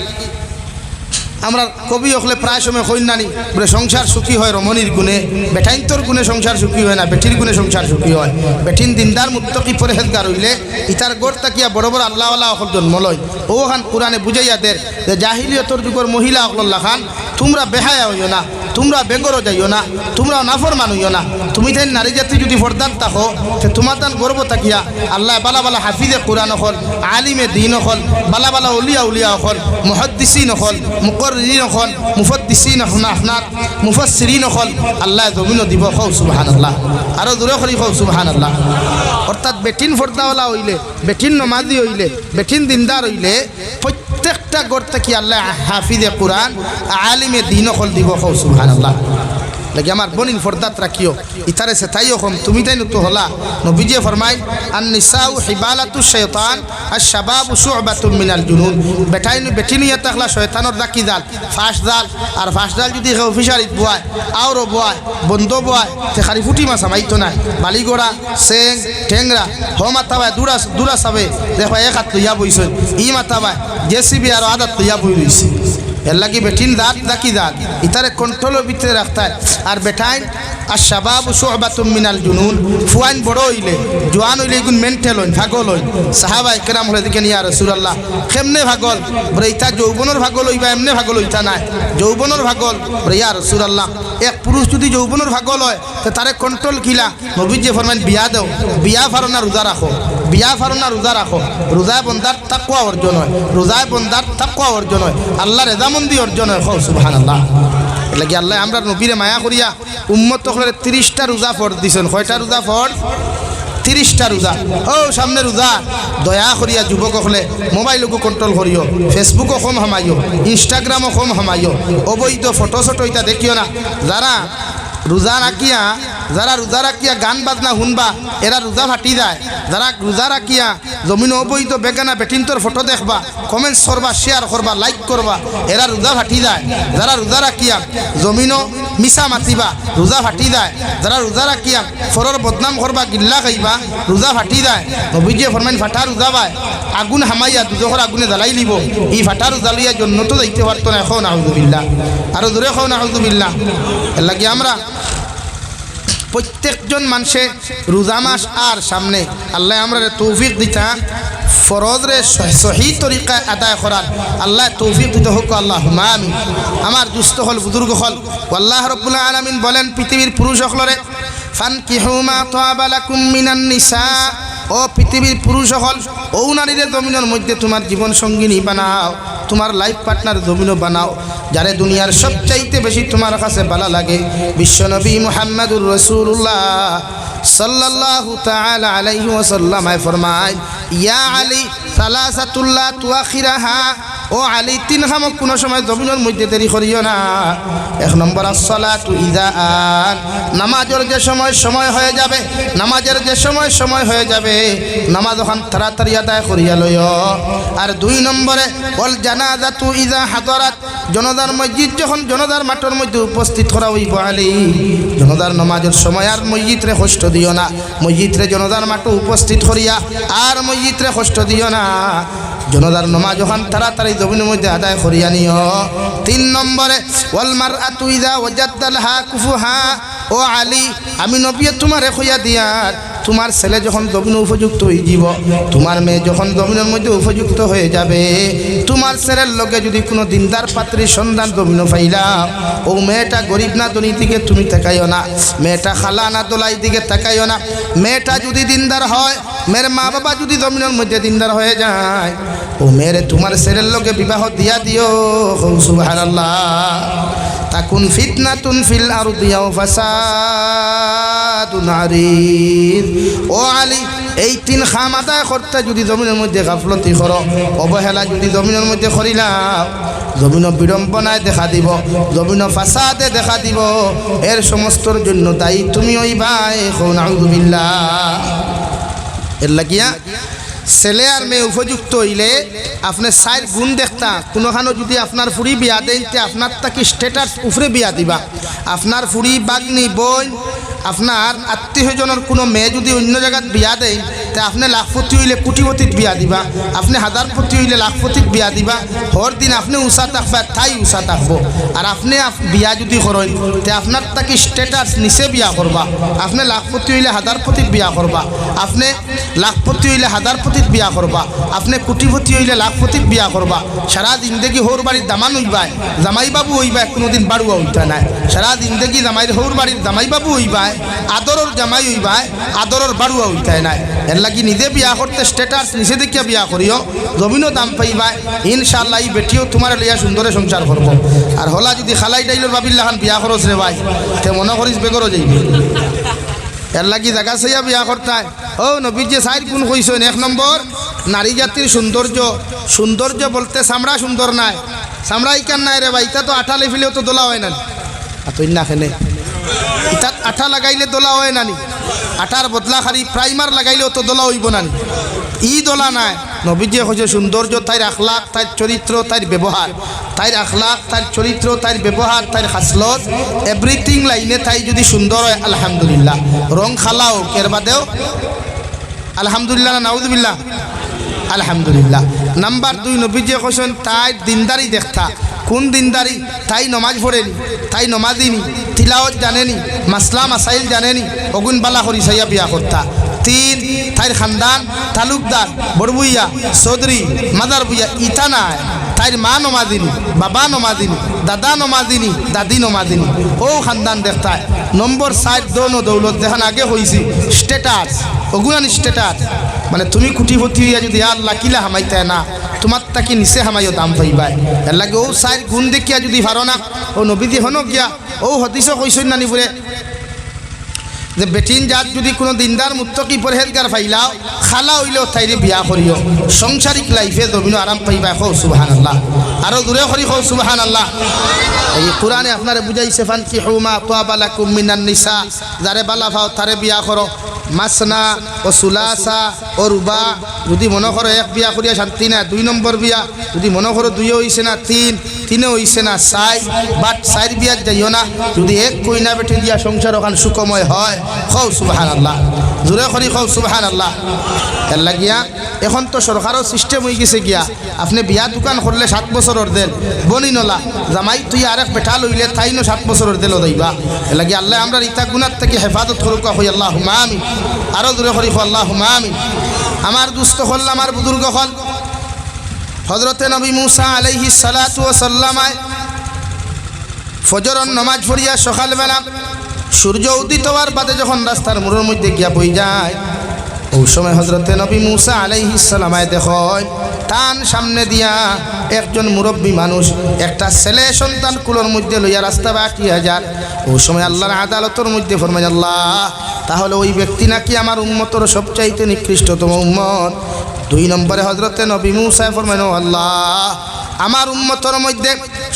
আমরা কবি হলে প্রায় সময় কইন নানি বলে সংসার সুখী হয় রমণীর গুণে বেঠাইন্তর গুণে সংসার সুখী হয় না বেঠির গুণে সংসার সুখী হয় বেঠিন দিনদার মুত্তকি পরহেজগার হইলে ইতার গোড় তাকিয়া বড় বড় আল্লাহওয়ালা অকল জন্ম লয় ওখান কোরআনে বুঝাইয়া দের যে জাহিলিয়তর যুগের মহিলা অকল্লা খান তোমরা বেহায়া হইও না তোমরা বেগরও যাইও না তোমরা নাফরমান হইও না তুমি তাই নারী জাতি যদি ফরদান থাকো তো তোমার তান গর্ব থাকিয়া আল্লাহ বালা বালা হাফিজে কোরআন হল আলিমে দিন হল বালা বালা উলিয়া হল মুহাদ্দিসিন হল মুকররিন হল মুফাদ্দিসিন আপনার মুফাসসিরিন হল আল্লাহ জমিনও দিব হও সুবহানাল্লাহ আরো দূরে করি হও সুবহানাল্লাহ অর্থাৎ বেটিন ফর্দাওয়ালা হইলে বেটিন নমাজি হইলে বেটিন দিনদার হইলে প্রত্যেকটা গড় থেকে আল্লাহ হাফিজে কোরআন আলিমে দিন হল দিব হও সুবহানাল্লাহ লাগে আমার বনিন ফরদাত রাখিও ইতারে সে তাইও কম তুমি তাই তো হলা নবীজি ফরমাই আন নিসাউ হিবালাতু শাইতান আশ শাবাবু শুবাতুম মিনাল জুনুন বেটিনু ইয়াতাখলা শয়তানের দাকি জাল ফাঁস জাল আর ফাঁস জাল যদি অফিসারিত বয় আওরো বয় বন্ধ বয় তে খালি ফুটি মাছ আমাইতো না বালিগোড়া সেং ঠেংরা হ মাথাবায় দূরা সাবে দেখো এক হাত লইয়া বইছেন ই মাথাবায় জেসিবি আর আদাত লইয়া বই রইছে এর লাগি বেটিন দাঁত দাকি দাঁত ইতারে কন্ট্রোলের ভিতরে রাখতে আর বেটাইন আর শাবাবু শুবাতুম মিনাল জুনুন ফুয়াইন বড় হইলে জোয়ান হইলে এগুন মেন্টাল হইন ভাগল হইন সাহাবায়ে কেরাম হলে দিকেন ইয়া রাসূলুল্লাহ কেমনে ভাগল বলে ইতা যৌবনের ভাগল হইবা এমনে ভাগল হইতা নাই যৌবনের ভাগল বলে ইয়া রাসূলুল্লাহ এক পুরুষ যদি যৌবনের ভাগল হয় তো তারে কন্ট্রোল কিলা নবীজি ফরমান বিয়া দাও বিয়া ফারনা রোজা রাখো বিয়া ফারনা রোজা রাখো রোজায় বন্দার তাকওয়া অর্জন হয় রোজায় বন্দার তাকওয়া অর্জন হয় আল্লাহর রেজামন্দি অর্জন হয় হও সুবহানাল্লাহ লাগে আল্লাহ আমরা নবীরে মায়া করিয়া উম্মত তখলে 30টা রোজা ফরজ দিছেন কয়টা রোজা ফরজ 30টা রোজা ও সামনে রোজা দয়া করিয়া যুবক হলে মোবাইলকো কন্ট্রোল করিও ফেসবুকও কম হামাইও ইনস্টাগ্রামও কম হামাইও অবৈধ ফটো সটো এটা দেখিও না যারা রোজা রাখিয়া গান বাজনা শুনবা এরা রোজা ফাটি যায় যারা রোজা রাখিয়া জমিন অবৈধ বেগানা বেটিনতর ফটো দেখবা কমেন্টস করবা শেয়ার করবা লাইক করবা এরা রোজা ফাটি যায় যারা রোজা রাখিয়া জমিনও মিশা মাতিবা রোজা ফাটি যায় যারা রোজা রাখিয়া ফরর বদনাম করবা গিল্লা খাইবা রোজা ফাটি যায় নবীজি ফরমাইন ফাটা রোজা বাই আগুন হামাইয়া দুজোহর আগুনে জ্বালাই লিব এই ফাটা রোজা লইয়া জন্য তো যাইতে পারতো না এখন আউযুবিল্লাহ আরো দূরে এখন আউযুবিল্লাহ এর লাগি আমরা প্রত্যেকজন মানুষে রোজা মাস আর সামনে আল্লাহ আমরা তৌফিক দিতা ফরজ রে সহি তরিকায় আদায় করার আল্লাহ তৌফিক দিতে হোক আল্লাহুম্মা আমিন আমার দুস্থ হল বুজুর্গ হল আল্লাহ রাব্বুল আলামিন বলেন পৃথিবীর পুরুষ সকলরে ফানকিহু মা তাবা লাকুম মিনান নিসা ও পৃথিবীর পুরুষ সকল ও নারীদের জমিনের মধ্যে তোমার জীবন সঙ্গিনী বানাও তোমার লাইফ পার্টনার জমিনও বানাও যারে দুনিয়ার সবচাইতে বেশি তোমার কাছে ভালো লাগে বিশ্বনবী মুহাম্মদুর রাসূলুল্লাহ সাল্লাল্লাহু তাআলা আলাইহি ওয়াসাল্লাম ফরমায় ইয়া আলী সালাসাতুল্লাহ তুআখিরাহা ও আলী তিন খামক কোনো সময় জমিনের মধ্যে দেরি করিও না এক নম্বর আসসালাতু ইযা আন নামাজের যে সময় হয়ে যাবে নামাজের যে সময় হয়ে যাবে নামাজ ওখান তাড়াতাড়ি আদায় করিয়া লইও আর দুই নম্বরে ওয়াল জানাজাতু ইযা হাদারাত জনাজার মসজিদ যখন জনাজার মাঠের মধ্যে উপস্থিত করা হইব আলী জনাজার নামাজের সময় আর মসজিদরে কষ্ট দিও না মসজিদরে জনাজার মাঠে উপস্থিত করিয়া আর মসজিদরে কষ্ট দিও না জনাজার নামাজ ওখান তাড়াতাড়ি জমিনের মধ্যে আদায় করিয়া নিও তিন নম্বরে ওয়াল মারআতু ইযা ওয়াজাদালহা কুফুহা ও আলী আমি নবী তোমারে কইয়া দিয়ার তোমার ছেলে যখন জমিন উপযুক্ত হয়ে যাব তোমার মেয়ে যখন জমিনের মধ্যে উপযুক্ত হয়ে যাবে তোমার ছেলের লগে যদি কোনো দিনদার পাত্রীর সন্ধান জমিন পাইলা ও মেয়েটা গরিব না ধনী দিকে তুমি তাকাইও না মেয়েটা খালা না দোলাই দিকে তাকাইও না মেয়েটা যদি দিনদার হয় মেয়ের মা বাবা যদি জমিনের মধ্যে দিনদার হয়ে যায় ও মেয়েরে তোমার ছেলের লগে বিবাহ দিয়া দিও সুবহানাল্লাহ তাকুন ফিতনাতুন ফিল আরদি ওয়া ফাসাদুন আরিদ ও আলী এই 3 খাম আদায় করতে যদি জমিনের মধ্যে গাফলতি করো, অবহেলা যদি জমিনের মধ্যে করিলাম, জমিন বিড়ম্বনায় দেখা দিব, জমিন ফাসাদে দেখা দিব। এর সমস্তর জন্য দায়ী তুমি ওই ভাই। নাউযুবিল্লাহ। এর লাগিয়া ছেলে আর মেয়ে উপযুক্ত হইলে আপনি 4 গুণ দেখতা। কোনোখানো যদি আপনার ফুড়ি বিয়া দেন, আপনার তাকে স্টেটাস উপরে বিয়া দিবা। আপনার ফুড়ি বাগনি বোন আপনার আত্মীয়জনের কোনো মেয়ে যদি অন্য জায়গায় বিয়া দেয়, তে আপনি লাখপতি হইলে কোটিপতিত বিয়া দিবা, আপনি হাজারপতি হইলে লাখপতিত বিয়া দিবা। হর দিন আপনি উষা থাকবা, তাই উষা থাকবো। আর আপনি বিয়া যদি করেন, তে আপনার তাকে স্টেটাস নিচে বিয়া করবা। আপনি লাখপতি হইলে হাজারপতিত বিয়া করবা, আপনি লাখপতি হইলে হাজারপতিত বিয়া করবা, আপনি কোটিপতি হইলে লাখপতিত বিয়া করবা। সারা জিন্দগি হৌর বাড়ির দামান হইবায়, জামাইবাবু হইবায়, কোনোদিন বাড়ুয়া হইতা নাই। সারা জিন্দগি জামাইর হৌর বাড়ির জামাইবাবু হইবায়, আদরের জামাই হইবায়, আদরের বাড়ুয়া হইতাই নাই। এর লাগি নিজে বিয়া করতে স্টেটাস নিচে দেখিয়া বিয়া করিও, জমিনও দাম পাইবায়। ইনশাআল্লাহ এই বেটিও তোমার লইয়া সুন্দরে সংসার করবো। আর হলা যদি খালাই ডাইলর বাবিল্লাখান বিয়া করস রে ভাই, তে মনে করিস বেগরও যাইবে। এর লাগি জায়গা চাইয়া বিয়া করতায়। ও নবীর যে 4 গুণ কইছেন, 1 নম্বর নারী জাতির সৌন্দর্য। সৌন্দর্য বলতে চামড়া সুন্দর নাই, চামড়া ইকান নাই রে ভাই। ইটা তো আঠা লেফিলেও তো দোলা হয় না। তুই না খেলে ইটাত আঠা লাগাইলে দোলা হয় নানি, আঠার বদলা খালি প্রাইমার লাগাইলেও তো দোলা হইব নানি। ই দোলা নাই। নবীজি হচ্ছে সৌন্দর্য, তাইর আখলাক, তাইর চরিত্র, তাইর ব্যবহার, তাইর আখলাক, তাইর চরিত্র, তাইর ব্যবহার, তাইর খাসলত, এভরিথিং লাইনে তাই যদি সুন্দর হয় আলহামদুলিল্লাহ। রং খালাও এর বাদেও আলহামদুলিল্লাহ না নাউযুবিল্লাহ? আলহামদুলিল্লাহ। নাম্বার 2 নবীজি কইছেন তাই দিনদারি দেখতা। কোন দিনদারি? তাই নমাজ পড়েনি, তাই নমাজিনি, তিলাওয়াত জানেনি, মাসলা মাসাইল জানেনি, অগুন বালা করি সাইয়া বিয়া করতা। 3 তাইর খানদান তালুকদার, বড়বুইয়া, চৌধুরী, মাদার বুইয়া ইটা নাই। তাইর মা নমাজিনি, বাবা নমাজিনি, দাদা নমাজিনি, দাদি নমাজিনি, ও খানদান দেখতায়। নম্বর 4 দৌন দৌলত দেখান আগে হয়েছি স্টেটাস, অগুনানি স্টেটাস। মানে তুমি কুটিপতি হইয়া যদি আল্লাহ কিলা হামাইতায় না, তোমার তাকে নিচে হামাইও দাম পাইবাই। এর লাগে ও 4 গুণ দেখিয়া যদি ভারো না, ও নবীদি হন গিয়া ও হদিসও কইসই নানি বলে যে বেটিন জাত যদি কোনো দিনদার মুত্তকি পরহেজগার পাইলাও, খালা হইলেও তাইরে বিয়া করিও, সংসারিক লাইফে জমিনও আরাম পাইবা। খো সুবহানাল্লাহ। আরো দূরে করি খো সুবহানাল্লাহ। এই কোরআনে আপনারে বুঝাইছে ফানকিহু মা তাবা লাকুম মিনান নিসা, যারে বালা পাও তারে বিয়া করো। মাসনা ও সুলাসা ও রুবা, যদি মনে করো 1 বিয়া করিয়া শান্তি না, 2 নম্বর বিয়া যদি মনে করো 2 হইছে না, 3 হইছে না, 4 বাট 4 বিয়া যাইও না। যদি 1 কইনা বেটে দিয়া সংসার ওখান সুখময় হয়, খৌ সুবহানাল্লাহ। জোরে করি খৌ সুবহানাল্লাহ। এর লাগিয়া এখন তো সরকারও সিস্টেম হয়ে গেছে গিয়া, আপনি বিয়া দোকান করলে 7 বছরের দেন, বনি নলা জামাই তুই আরেক বেটা লইলে তাইনো 7 বছরের দেল দইবা। এর লাগি আল্লাহ আমরা ইতা গুনার থেকে হেফাজত করুক। হই আল্লাহুম্মা আমিন। আরো দূরে করি আল্লাহুম্মা আমিন। আমার দুস্থ হল, আমার বুজুর্গ হল, হযরতে নবী মুসা আলাইহিস সালাতু ওয়াস সালাম ফজরের নামাজ পড়িয়া সকালবেলা সূর্য উদিত হওয়ার বাদে যখন রাস্তার মোড়ের মধ্যে গিয়া বই যায়, ওই সময় হযরতে নবী মুসা আলাইহিস সালাম দেখয় টান সামনে দিয়া একজন মুরব্বী মানুষ একটা ছেলে সন্তান কুলোর মধ্যে লইয়া রাস্তা বাটিয়া যান। ওই সময় আল্লাহর আদালতের মধ্যে ফরমায়, আল্লাহ তাহলে ওই ব্যক্তি নাকি আমার উম্মতের সবচাইতে নিকৃষ্টতম উম্মত। 2 নম্বরে হযরতে নবী মুসা ফরমায়, আল্লাহ আমার উম্মতের মধ্যে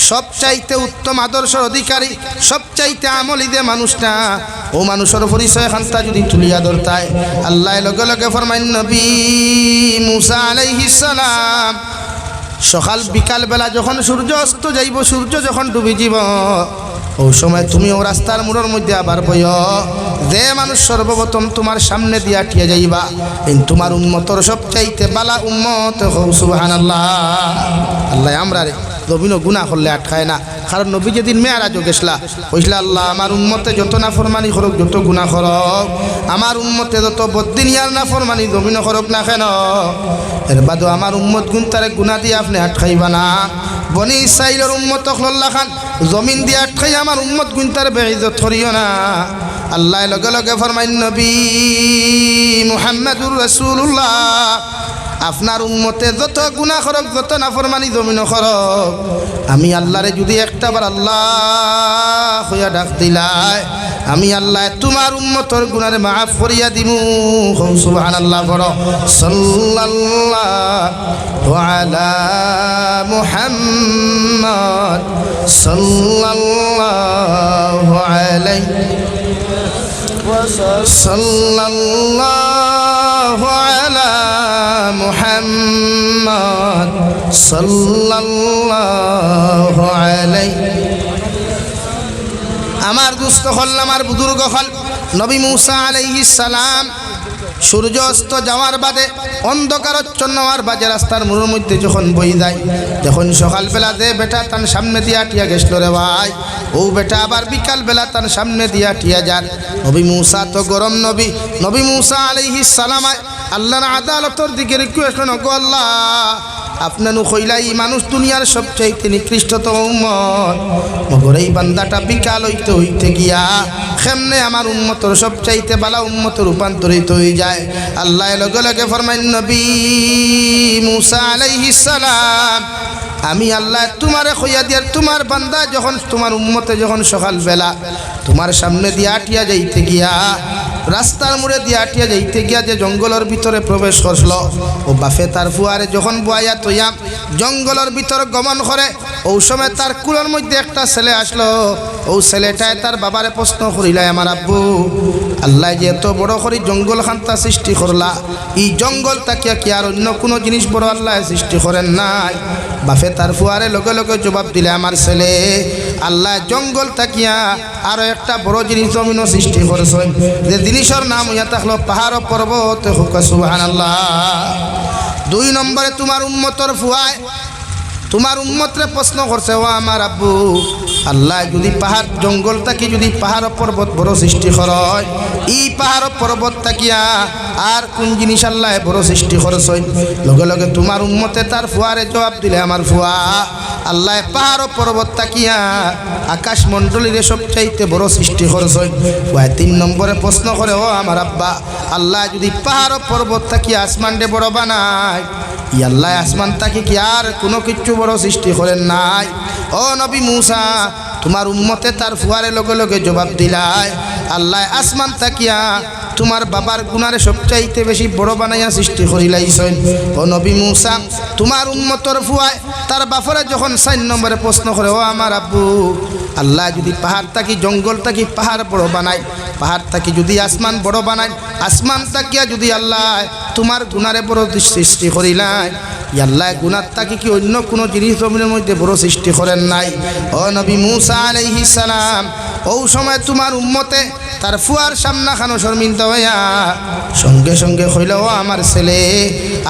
সবচাইতে উত্তম আদর্শের অধিকারী, সবচাইতে আমলি যে মানুষটা, ও মানুষের পরিচয় খান্তা যদি তুলিয়া ধরতায়। আল্লাহ লগে লগে ফরমায়, নবী মুসা আলাইহিস সালাম সকাল বিকাল বেলা যখন সূর্য অস্ত যাইব, সূর্য যখন ডুবে যাব, ওই সময় তুমি ও রাস্তার মোড়ের মধ্যে আবার বইও, যে মানুষ সর্বপ্রথম তোমার সামনে দিয়া টিয়া যাইবা এই তোমার উম্মতর সবচাইতে বালা উম্মত। সুবহানাল্লাহ। আল্লাহ আমরা রে নবীন গুনাহ করলে আটকায় না, কারণ নবী যেদিন মেয়ারাজও গেছলা কইসলা, আল্লাহ আমার উম্মতে যত নাফরমানি করুক, যত গুনাহ করুক, আমার উম্মতে যত বদ্দিনিয়ার নাফরমানি জমিন করুক না কেন, এর বাদও আমার উম্মত গুণ তারে গুনাহ দিয়ে আপনি আটকাইবা না। বনি ইসরাইলের উম্মত আল্লাহ খান জমিন দিয়ে আটকাই আমার উম্মত গুণ তার বেইজ্জত করিও না। আল্লাহ লগে লগে ফরমাইন, নবী মুহাম্মদুর রাসূলুল্লাহ আপনার উম্মতে যত গুনাহ করক যত নাফরমানি জমিন করক আমি আল্লাহরে যদি একটাবার আল্লাহ হইয়া ডাক দিলাই আমি আল্লাহ তোমার উম্মতর গুনারে মাফ করিয়া দিমু সুবহানাল্লাহ বড় সাল্লাল্লাহু আলা মুহাম্মদ সাল্লাল্লাহু আলাইহি সাল্লাল্লাহু আলা মুহাম্মদ সাল্লাল্লাহু আলাইহি আমার দুস্থ হল আমার বুজুর্গ হল নবী মুসা আলাইহিস সালাম সূর্য অস্ত যাওয়ার বাদে অন্ধকারচ্ছন্ন আর বাজে রাস্তার মোড়ের মধ্যে যখন বই যায় যখন সকালবেলা দে বেটা তার সামনে দিয়া টিয়া গেছিল রে ভাই ও বেটা আবার বিকালবেলা তার সামনে দিয়া টিয়া যান নবী মুসা তো গরম নবী নবী মুসা আলাইহিস সালাম আল্লাহর আদালতের দিকে রিকোয়েস্ট নগো আল্লাহ আপনানু কইলাই মানুষ দুনিয়ার সবচাইতে নিকৃষ্টতম উম্মত মগর এই বান্দাটা বিকাল হইতে গিয়া কেমনে আমার উম্মতর সবচাইতে বালা উম্মত রূপান্তরিত হয়ে যায় আল্লাহ লগে লগে ফরমাইন নবী মুসা আলাইহিস সালাম আমি আল্লাহ তোমারে কইয়া দিয়ার তোমার বান্দা যখন তোমার উম্মতে যখন সকালবেলা তোমার সামনে দিয়া আটিয়া যাইতে গিয়া রাস্তার মোড়ে দিয়া আটিয়া যাইতে গিয়া যে জঙ্গলের ভিতরে প্রবেশ করছিল ও বাফে তার ফুয়ারে যখন বুয়াইয়া তৈয়া জঙ্গলের ভিতরে গমন করে ও সময় তার কুলের মধ্যে একটা ছেলে আসলো ও ছেলেটায় তার বাবারে প্রশ্ন করিলাই আমার আব্বু আল্লাহ যে এত বড় করে জঙ্গল খান্তা সৃষ্টি করলা এই জঙ্গল তাকিয়া কি আর অন্য কোনো জিনিস বড় আল্লাহ সৃষ্টি করেন নাই বাফে তার ফুয়ারে লগে লগে জবাব দিলে আমার ছেলে আল্লাহ জঙ্গল তাকিয়া আরো একটা বড় জিনিস জমিনও সৃষ্টি করেছেন যে জিনিসের নাম হইয়া থাকলো পাহাড় পর্বত সুবহানাল্লাহ দুই নম্বরে তোমার উম্মতর ফুয়ায় তোমার উম্মতরে প্রশ্ন করছে ও আমার আব্বু আল্লাহ যদি পাহাড় জঙ্গল থাকি যদি পাহাড় পর্বত বড় সৃষ্টি হয় এই পাহাড় পর্বত থাকিয়া আর কোন জিনিস আল্লাহ বড় সৃষ্টি করেছেন লগে লগে তোমার উম্মতে তার ফুয়ারে জবাব দিলে আমার ফুয়া আল্লাহ পাহাড় পর্বত থাকিয়া আকাশ মণ্ডলীর সবচাইতে বড় সৃষ্টি করেছেন ফুয়া তিন নম্বরে প্রশ্ন করে ও আমার আব্বা আল্লাহ যদি পাহাড় পর্বত থাকিয়া আসমানডে বড় বানায় ই আল্লাহ আসমান তাকে কি আর কোনো কিছু বড় সৃষ্টি করেন নাই ও নবী মুসা তোমার উম্মতে তার ফুয়ারে লগে লগে জবাব দিলায় আল্লাহ আসমান তাকিয়া তোমার বাবার গুনারে সবচাইতে বেশি বড় বানাইয়া সৃষ্টি করিলাইছেন ও নবী মুসা তোমার উম্মতর ফুয়ায় তার বাপরে যখন 4 নম্বরে প্রশ্ন করে ও আমার আব্বু আল্লাহ যদি পাহাড় থাকি জঙ্গল থাকি পাহাড় বড় বানায় পাহাড় থাকি যদি আসমান বড় বানায় আসমান তাকিয়া যদি আল্লাহ তোমার গুনারে বড় সৃষ্টি করিলাই আল্লাহ গুনার থাকি কি অন্য কোনো জিনিস জমিনের মধ্যে বড় সৃষ্টি করেন নাই ও নবী মুসা আলাইহিস সালাম ও সময় তোমার উম্মতে তার ফুয়ার সামনা খানো শর্মিন্দা হইয়া সঙ্গে সঙ্গে কইল ও আমার ছেলে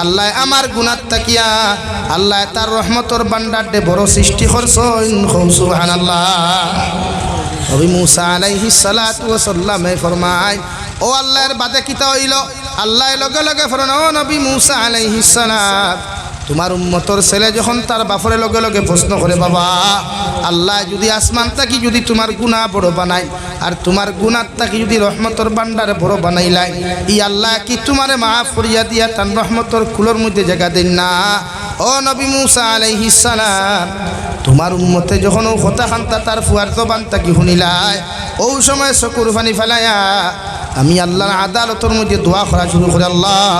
আল্লাহ আমার গুনার তাকিয়া আল্লাহ তার রহমতর ভান্ডারে বড় সৃষ্টি করছেন সুবহানাল্লাহ নবী মুসা আলাইহিস সালাতু ওয়াস সালাম ফরমায় ও আল্লাহর বাদে কিতা হইল আল্লাহ লগে লগে ফরমান ও নবী মুসা আলাইহিস সালাম তোমার উম্মতর ছেলে যখন তার বাপরে লগে লগে প্রশ্ন করে বাবা আল্লাহ যদি আসমান থাকি যদি তোমার গুনাহ বড় বানায় আর তোমার গুনাহ থাকি যদি রহমতর ভান্ডারে বড় বানাইলাই ই আল্লাহ কি তোমারে মাফ করিয়া দিয়া তার রহমতর কুলোর মধ্যে জায়গা দেন না ও নবী মুসা আলাইহিস সালাম তোমার উম্মতে যখন ও কথা খান্তা তার ফুয়ার জবান থাকি শুনিলাই ও সময় চকুর পানি ফেলাইয়া আমি আল্লাহর আদালতের মধ্যে দোয়া করা শুরু করে আল্লাহ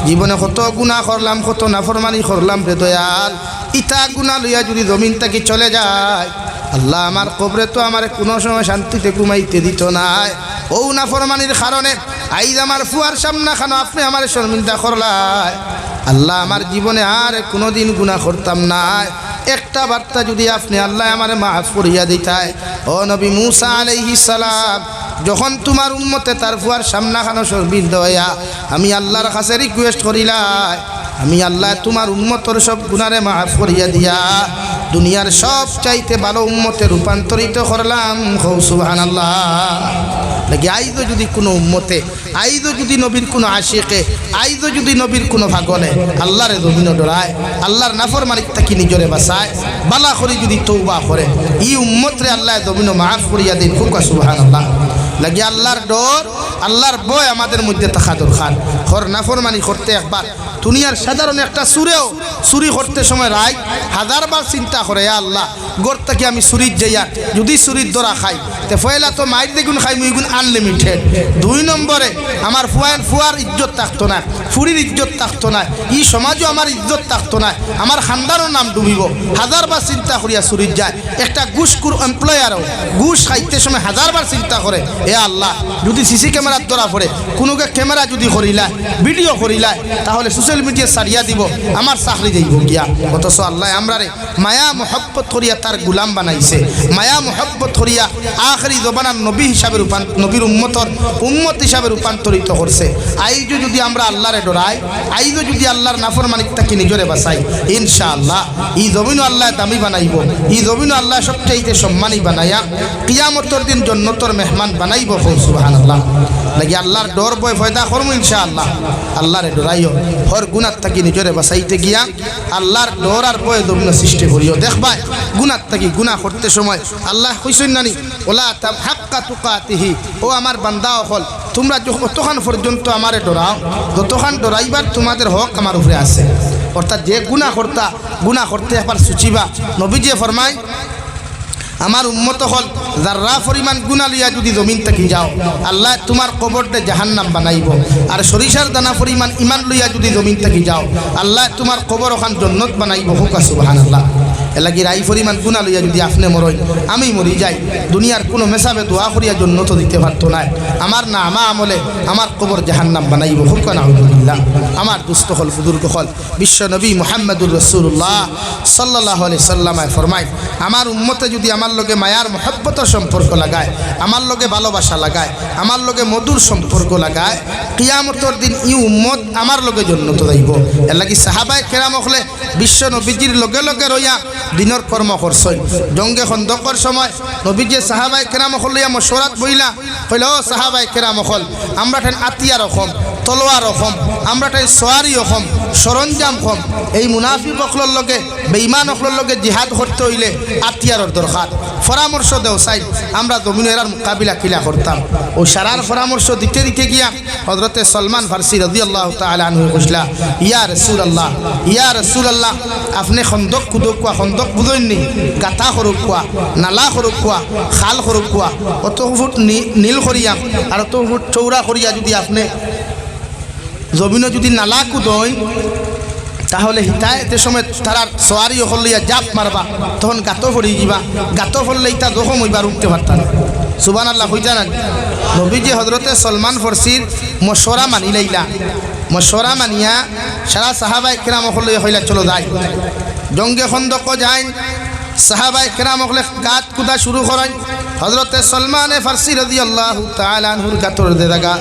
জীবনে কত গুনাহ করলাম কত নাফরমানি করলাম রে দয়াল ইতা গুনাহ লইয়া যদি জমিন থেকে চলে যায় আল্লাহ আমার কবরে তো আমার কোনো সময় শান্তিতে ঘুমাইতে দিত নাই ও নাফরমানির কারণে আইজ আমার ফুয়ার সামনা খানো আপনি আমার শর্মিন্দা করলাই আল্লাহ আমার জীবনে আর কোনোদিন গুনাহ করতাম না একটা বার্তা যদি আপনি আল্লাহ আমার মাফ করিয়া দিতায় ও নবী মুসা আলাইহিস সালাম যখন তোমার উম্মতে তার ফুয়ার সামনা খানো শর্মিন্দা হইয়া আমি আল্লাহর কাছে রিকোয়েস্ট করিলাই আমি আল্লাহ তোমার উম্মতর সব গুনারে মাফ করিয়া দিয়া দুনিয়ার সব চাইতে ভালো উম্মতে রূপান্তরিত করলাম সুবহানাল্লাহ নাকি আইজও যদি কোনো উম্মতে আইজও যদি নবীর কোনো আশিকে আইজও যদি নবীর কোনো ভাগনে আল্লাহরে জমিন ডরায় আল্লাহর নাফরমানির থাকি নিজরে বাঁচায় বালা করে যদি তৌবা করে ই উম্মতরে আল্লাহ জমিন মাফ করিয়া দিন খুব সুবহানাল্লাহ লাগি আল্লাহর ডর আল্লাহর ভয় আমাদের মধ্যে থাকা দরকার। হর নাফরমানি করতে একবার দুনিয়ার সাধারণ একটা চুরেও চুরি করতে সময় রায় হাজারবার চিন্তা করে আল্লাহ গোর থেকে আমি চুরির যাইয়া যদি চুরির দরা খাই তে ফয়লা তো মাইর দেখুন খাই মুইগুন আনলিমিটেড। 2 নম্বরে আমার ফুয়ার ইজ্জত থাকতো না, ফুরির ইজ্জত থাকতো না, ই সমাজও আমার ইজ্জত থাকতো না, আমার খানদারও নাম ডুবিব। হাজারবার চিন্তা করিয়া চুরির যায়। একটা ঘুষখোর এমপ্লয়ারও ঘুষ খাইতে সময় হাজারবার চিন্তা করে এ আল্লাহ যদি সিসি ক্যামেরার ধরা পড়ে কোনোকে ক্যামেরা যদি করিলায় ভিডিও করিলায় তাহলে সোশ্যাল মিডিয়া সারিয়া দিব, আমার চাকরি যাইব গিয়া। অথচ আল্লাহ আমরা রে মায়া মহব্বত করিয়া তার গুলাম বানাইছে, মায়া মহব্বত করিয়া আখরি জবানার নবী হিসাবে নবীর উম্মত হিসাবে রূপান্তরিত করছে। আইজও যদি আমরা আল্লাহরে ডরাই, আইজও যদি আল্লাহর নাফরমানিকটাকে নিজরে বাঁচাই, ইনশাআল্লাহ এই জমিনও আল্লাহ দামি বানাইব, এই জমিনও আল্লাহ সবচাইতে সম্মানী বানাইয়া কিয়ামতের দিন জন্নতর মেহমান বানাইব। সুবহানাল্লাহ। লাগি আল্লাহর ডর ভয় ফয়দা করবো ইনশাআল্লাহ। আল্লাহরে ডরাইও, হর গুনার থাকি নিজরে বাঁচাইতে গিয়া আল্লাহর ডর আর ভয় জমিন সৃষ্টি করিও। দেখবা গুনার থাকি গুনাহ করতে সময় আল্লাহ কইছেন নানি ওলা হাক্কা তুকাতিহি, ও আমার বান্দা হল তোমরা যতক্ষণ পর্যন্ত আমারে ডরাও যতক্ষণ ডরাইবার তোমাদের হক আমার উপরে আছে। অর্থাৎ যে গুনাহ করতে একবার সুচিবা। নবীজি ফরমায় আমার উম্মত হল যারা পরিমাণ গুনাহ লইয়া যদি জমিন থেকে যাও আল্লাহ তোমার কবরটা জাহান্নাম বানাইব। আর সরিষার দানা পরিমাণ ইমান লইয়া যদি জমিন থেকে যাও আল্লাহ তোমার কবর ওখান জন্নত বানাইব। হুকা সুবহানাল্লাহ। এলাকি রাই পরিমাণ গুনাহ লইয়া যদি আপনি মরই আমি মরি যাই, দুনিয়ার কোনো মেসাবে দোয়া করিয়া জন্নত দিতে পারতো না। আমার না আমা আমলে আমার কবর জাহান্নাম বানাইব। হুকা নাউযুবিল্লাহ। আমার দুস্থ হল বুজুর্গ হল বিশ্ব নবী মুহাম্মদুর রাসূলুল্লাহ সাল্লাল্লাহু আলাইহি সাল্লাম ফরমায় আমার উম্মতে যদি আমার লগে মায়ার মহব্বতের সম্পর্ক লাগায়, আমার লগে ভালোবাসা লাগায়, আমার লগে মধুর সম্পর্ক লাগায়, কিয়ামতের দিন ই উম্মত আমার লগে জন্নত যাইব। এর লাগি সাহাবায়ে কেরাম হলে বিশ্ব নবীজির লগে লগে রইয়া দিনের কর্ম করছই। জঙ্গে খন্দকের সময় নবীজি সাহাবায়ে কেরাম হলিয়া মশওয়ারাত বইলা কইল ও সাহাবায়ে কেরাম হল আমরা ঠেন আতিয়া রকম তলোয়ার রকম, আমরা ঠেন সোয়ারি রকম সরঞ্জাম কম। এই মুনাফিক অকলর লগে বেঈমান অকলর লগে জিহাদ করতে হইলে আতিয়ারর দরকার। পরামর্শ দেও চাই আমরা জমিনের মোকাবিলা কিলা করতাম। ও সারার পরামর্শ দিতে দিতে গিয়া হযরতে সলমান ফারসি রাদিয়াল্লাহু তাআলা আনহু কইলা ইয়া রাসূলুল্লাহ, ইয়া রাসূলুল্লাহ আপনি খন্দক কুদক কোয়া খন্দক বুঝইনি, গাথা করুক কোয়া, নালা করুক কোয়া, খাল করুক কোয়া, অত ফুট নীল করিয়া আর অত ফুট চৌড়া করিয়া যদি আপনি জমিনে যদি নালা কুদই তাহলে হিতায়তের সময় তারা সোয়ারি হলিয়া জাপ মারবা তখন গাতো পড়ি যাবা, গাতো পড়লে ইটা জখম হইবার উঠতে পারতাম। সুবহানাল্লাহ হইতা না। নবীজি হযরতে সলমান ফারসির মশওয়ারা মানি লাইলা, মশওয়ারা মানিয়া সারা সাহাবায়ে কেরাম হলিয়া হইলা চলো যাই। জঙ্গে খন্দক যাই, সাহাবায়ে কেরাম হলে গাত কুদা শুরু করেন। হযরতে সলমানে ফারসি রাদিয়াল্লাহু তাআলা আনহুর গাতর দে জায়গা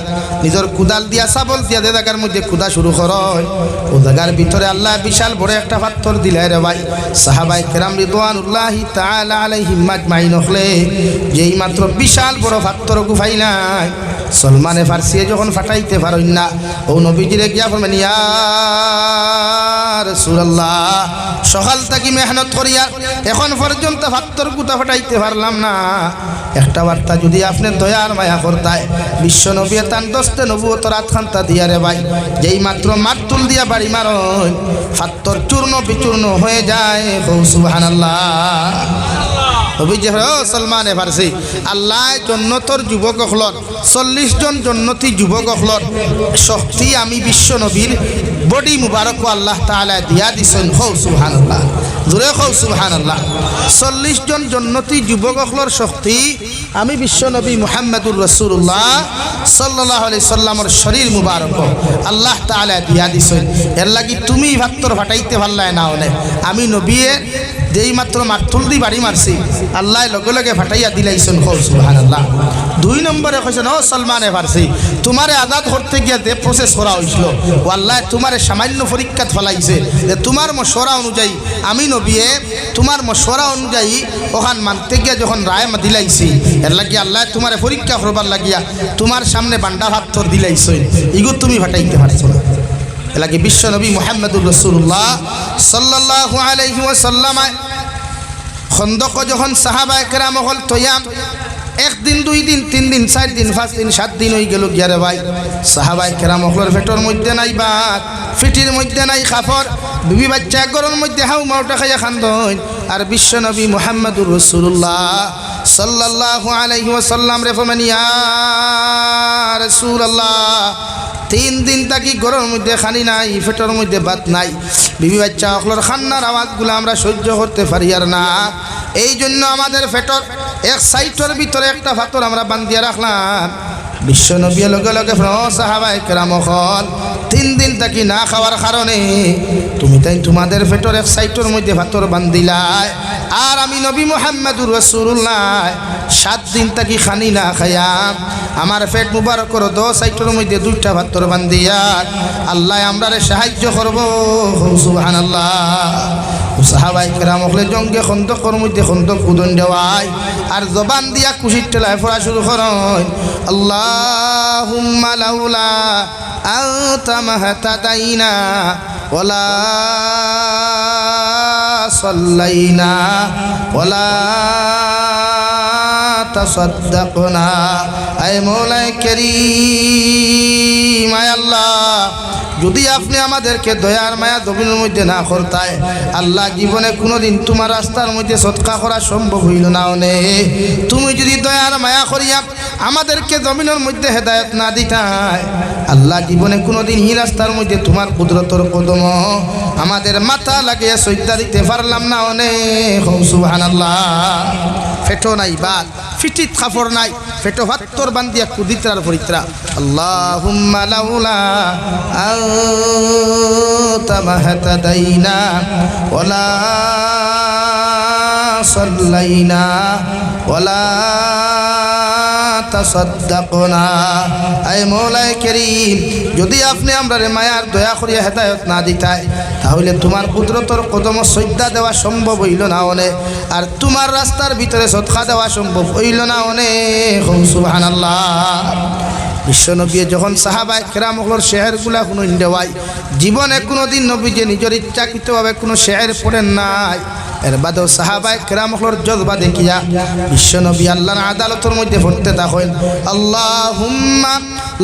নিজের কুদাল দিয়া সাবল দিয়া দে জায়গার মধ্যে কুদা শুরু করয়। ও জায়গার ভিতরে আল্লাহ বিশাল বড় একটা পাথর দিলে রে ভাই। সাহাবায়ে কেরাম রিদওয়ানুল্লাহি তাআলা আলাইহিম আজমাইন হলে যেই মাত্র বিশাল বড় পাথর গুফাইলাই সলমানে ফারসি যখন ফাটাইতে পারেন না ও নবীজিরে গিয়া বলবেন ইয়া রাসূলুল্লাহ সকাল থেকে মেহনত করিয়া এখন পর্যন্ত পাথর কুতা ফাটাইতে পারলাম না। একটা বার্তা যদি আপনি দয়ার মায়া করতায় বিশ্ব নবী তান দস্তে নবুয়ত রাত খান্তা দিয়া রে ভাই যেই মাত্র মাতুল দিয়া বাড়ি মারন পাথর চূর্ণ বিচূর্ণ হয়ে যায়। সুবহানাল্লাহ। নবীজি সলমানে ফারসি আল্লাহ জন্নতর যুবক হলর 40 জন জন্নতি যুবক হলর শক্তি আমি বিশ্ব নবীর বডি মুবারক আল্লাহ তাআলা দিয়া দিছেন। হৌ সুবহানাল্লাহ, জোরে হৌ সুবহানাল্লাহ। 40 জন জন্নতি যুবক হলর শক্তি আমি বিশ্ব নবী মুহাম্মদুর রাসূলুল্লাহ সাল্লাল্লাহু আলাইহি সাল্লামের শরীর মুবারক আল্লাহ তাআলা দিয়া দিছেন। এর লাগি তুমি ভাত্তর ফাটাইতে পারলাই না হলে আমি নবীয়ে যেই মাত্র মাতুল দি বাড়ি মারছি আল্লাহ লগে লগে ফাটাইয়া দিলাইছেন। হৌ সুবহানাল্লাহ। 2 নম্বরে কইছেন ও সলমানে ফারসি তোমারে আজাদ করতে গিয়া যে প্রসেস করা হয়েছিল ও আল্লাহ তোমারে সামান্য পরীক্ষাত ফলাইছে যে তোমার মশওয়ারা অনুযায়ী আমি নবীয়ে তোমার মশওয়ারা অনুযায়ী ওখান মানতে গিয়া যখন রায় দিলাইছি এর লাগি আল্লাহ তোমারে পরীক্ষা করবার লাগিয়া তোমার সামনে বান্ডা পাথর দিলাইছে, ইগো তুমি ফাটাইতে পারছো না। এলাকি বিশ্ব নবী মুহাম্মদুর রাসূলুল্লাহ সাল্লাল্লাহু আলাইহি ওয়াসাল্লাম খন্দক যখন সাহাবায়ে কেরাম হল তৈয়াম একদিন 2 দিন 3 দিন 4 দিন 5 দিন 7 দিন হয়ে গেল গিয়ারে ভাই সাহাবায়ে কেরাম হলোর পেটের মধ্যে নাই ভাত, ফিটির মধ্যে নাই খাফর, বিবি বাচ্চা গরুর মধ্যে হাউ মাউটা খাইয়া খান্দন। আর বিশ্ব নবী মুহাম্মদুর রাসূলুল্লাহ সাল্লাল্লাহু আলাইহি ওয়াসাল্লাম রে ফরমান ইয়া রাসূলুল্লাহ 3 দিন তাকি গরুর মধ্যে খানি নাই, পেটের মধ্যে ভাত নাই, বিবি বাচ্চা হলোর খান্নার আওয়াজগুলো আমরা সহ্য করতে পারি আর না। এই জন্য আমাদের পেটের এক সাইটের ভিতরে একটা পাথর আমরা বান্ধিয়া রাখলাম। বিশ্ব নবী লগে লগে সাহাবায়ে কেরাম হল 3 দিন তাকি না খাওয়ার কারণে তুমি তাই তোমাদের পেটের এক সাইটের মধ্যে পাথর বান্ধিলাই, আর আমি নবী মুহাম্মদুর রাসূলুল্লাহ 7 দিন তাকি খানি না খাইয়া আমার পেট মুবারকর 2 সাইটের মধ্যে 2টা পাথর বান্ধিয়া আল্লাহ আমরারে সাহায্য করব। সুবহানাল্লাহ। সাহাবায়ে কেরাম হলে জঙ্গে খন্দকের মধ্যে খন্দক উদন দেওয়ায় আর জবান দিয়া কুশির টেলায় পড়া শুরু করেন আল্লাহুম্মা লাউলা আনতা মাহতাদাইনা ওয়ালা সাল্লাইনা ওয়ালা তাসাদ্দাকনা। আয় মওলাই কারীম, আয় আল্লাহ যদি আপনি আমাদেরকে দয়ার মায়া জমিনের মধ্যে না করতায় আল্লাহ জীবনে কোনোদিন তোমার রাস্তার মধ্যে সদকা করা সম্ভব হইল না। তুমি যদি দয়ার মায়া করিয়া আমাদেরকে জমিনের মধ্যে হেদায়েত না দিতায় আল্লাহ জীবনে কোনোদিন হি রাস্তার মধ্যে তোমার কুদরতর কদম আমাদের মাথা লাগিয়ে সজ্জা দিতে পারলাম না। সুবহানাল্লাহ। ফেটো নাই বাল, ফিটিত কাপড় নাই, ফেটো হাত্তর বান্ধিয়া কুদিত্রার পরিত্রা আল্লাহুম্মা লাউলা আনতা মাহতাদাইনা ওয়ালা সাল্লাইনা ওয়ালা তাসাদ্দাকনা। আয় মওলাই কারীম যদি আপনি আমরারে মায়ার দয়া করিয়া হেদায়েত না দিতাই তাহলে তোমার কুদরতর কদম সজ্জা দেওয়া সম্ভব হইল না আর তোমার রাস্তার ভিতরে সদকা দেওয়া সম্ভব হইল না। সুবহানাল্লাহ। বিশ্বনবী যখন সাহাবায়ে কেরাম হলোর শেয়ারগুলা কোনো দেওয়াই জীবনে কোনোদিন নবী যে নিজের ইচ্ছাকৃতভাবে কোনো শেয়ার পড়েন নাই। এর বাদেও সাহাবায়ে কেরাম হলোর জজবা দেখিয়া বিশ্বনবী আল্লাহর আদালতের মধ্যে পড়তে থাকেন আল্লাহুম্মা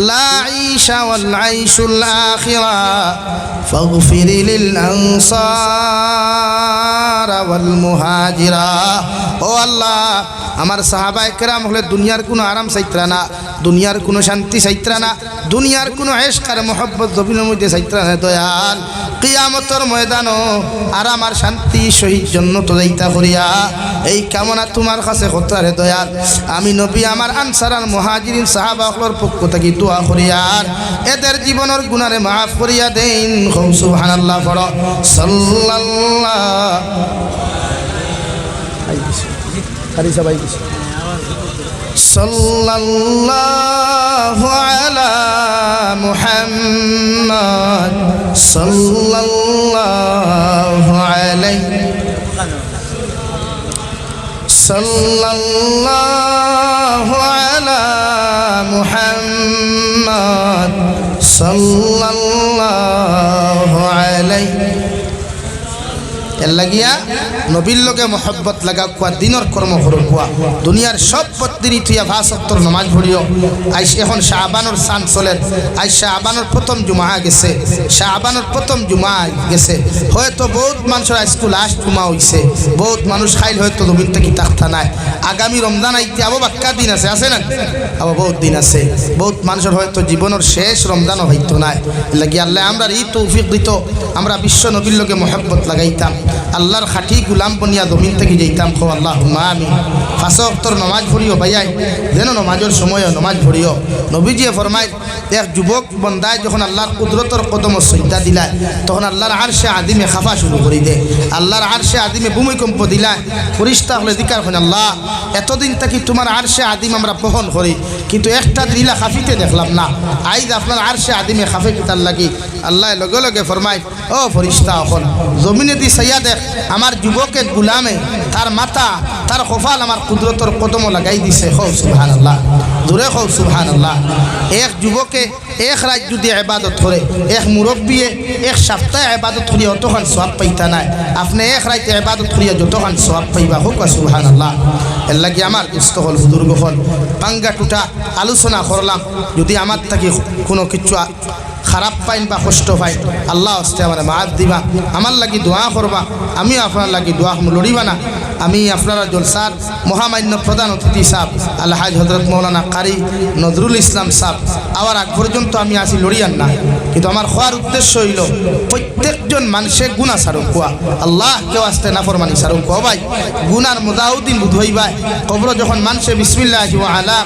লা আইশা ওয়াল আইশুল আখিরা ফাগফির লিল আনসার ওয়াল মুহাজিরা। ও আল্লাহ আমার সাহাবায়ে কেরাম হলে দুনিয়ার কোনো আরাম চাইত্রা না, দুনিয়ার কোনো শান্তি চাইত্রা না, দুনিয়ার কোনো ইশক আর মোহব্বত জমিনের মধ্যে চাইত্রা না। দয়াল কিয়ামতের ময়দানও আরাম আর শান্তি সহিত জান্নাত যাইতা করিয়া এই কামনা তোমার কাছে করতারে দয়াল। আমি নবী আমার আনসার আর মুহাজিরিন সাহাবাহর পক্ষ থেকে দোয়া করিয়ার এদের জীবনের গুনারে মাফ করিয়া দেন। সুবহানাল্লাহ। পড়ো সাল্লাল্লাহু আলা মুহাম্মদ সাল্লাল্লাহু আলাইহি সাল্লাল্লাহু আলা মুহাম্মদ সাল্লাল্লাহু আলাইহি। এর লাগিয়া নবীর লগে মহব্বত লাগা কুয়া দিনের কর্ম করুন কুয়া দুনিয়ার সব পত্তিরি তুইয়া ভাষাত্তর নমাজ পড়িও। আইস এখন শাহবানোর সান চলেন, আইস শাহবানোর প্রথম জুমা গেছে, শাহবানোর প্রথম জুমা গেছে। হয়তো বহুত মানুষের আজকে লাস্ট জুমা হইছে, বহুত মানুষ খাইল হয়তো জমিনটা কি তাক্তা নাই। আগামী রমজান আইতে আবো বাক্কা দিন আছে, আছে না আবো বহুত দিন আছে। বহুত মানুষের হয়তো জীবনের শেষ রমজানও হইতো নাই। লাগি আল্লাহ আমরা এই তৌফিক দিত আমরা বিশ্ব নবীর লগে মহব্বত লাগাইতাম, আল্লাহর খাঁটি গুলাম বনিয়া জমিন থেকে যাইতাম। খো আল্লাহুম্মা আমিন। 5 ওয়াক্তের নামাজ পড়িও ভাইয়াই, যেন নামাজের সময় নামাজ পড়িও। নবীজিয়ে ফরমায় এক যুবক বন্দায় যখন আল্লাহর কুদরতর কদম সজদা দিলায় তখন আল্লাহর আরশে আদিমে খাফা শুরু করে দে। আল্লাহর আরশে আদিমে ভূমিকম্প দিলায় ফেরেশতা হলে দিকার করেন আল্লাহ এতদিন থেকে তোমার আরশে আদিম আমরা বহন করি কিন্তু একটা দিলা খাফিতে দেখলাম না, আইজ আপনার আরশে আদিমে খাফে কিতার লাগি। আল্লাহ লগে লগে ফরমায় ও ফেরেশতা হল জমিনে দি সাইয়া দেখ আমার যুবকের গুলামে তার মাথা তার কপাল আমার কুদরতর কদম লাগাই দিছে। হও সুবহানাল্লাহ, দূরে হও সুবহানাল্লাহ। এক যুবকে এক রাত যদি ইবাদত করে, এক মুরব্বিয়ে এক সপ্তাহে ইবাদত করিয়া অতখান সওয়াব পাইতা নাই, আপনি এক রাতে ইবাদত করিয়া যতখান সওয়াব পাইবা। হোক সুবহানাল্লাহ। এর লাগি আমার দুস্থ হল বুজুর্গ হল পাঙ্গা টুটা আলোচনা করলাম। যদি আমার থাকি কোনো কিছু খারাপ পাইন বা কষ্ট পাইন, আল্লাহ হস্তে আমার মাফ দিবা, আমার লাগি দোয়া করবা, আমি আপনার লাগি দোয়া লড়িবা না। আমি আপনারা জলসার মহামান্য প্রধান অতিথি সাহেব আলহাজ হজরত মৌলানা কারি নজরুল ইসলাম সাহেব আবার আগ পর্যন্ত আমি আসি লড়িয়ান না, কিন্তু আমার হওয়ার উদ্দেশ্য হইল প্রত্যেকজন মানুষে গুণা সারুক কোয়া, আল্লাহ কেউ আসতে নাফরমানি সারুক কোয়া। ভাই গুনার মোদাউদ্দিন বুধ হইবা, কবর যখন মানুষে বিসমিল্লাহি ওয়া আলা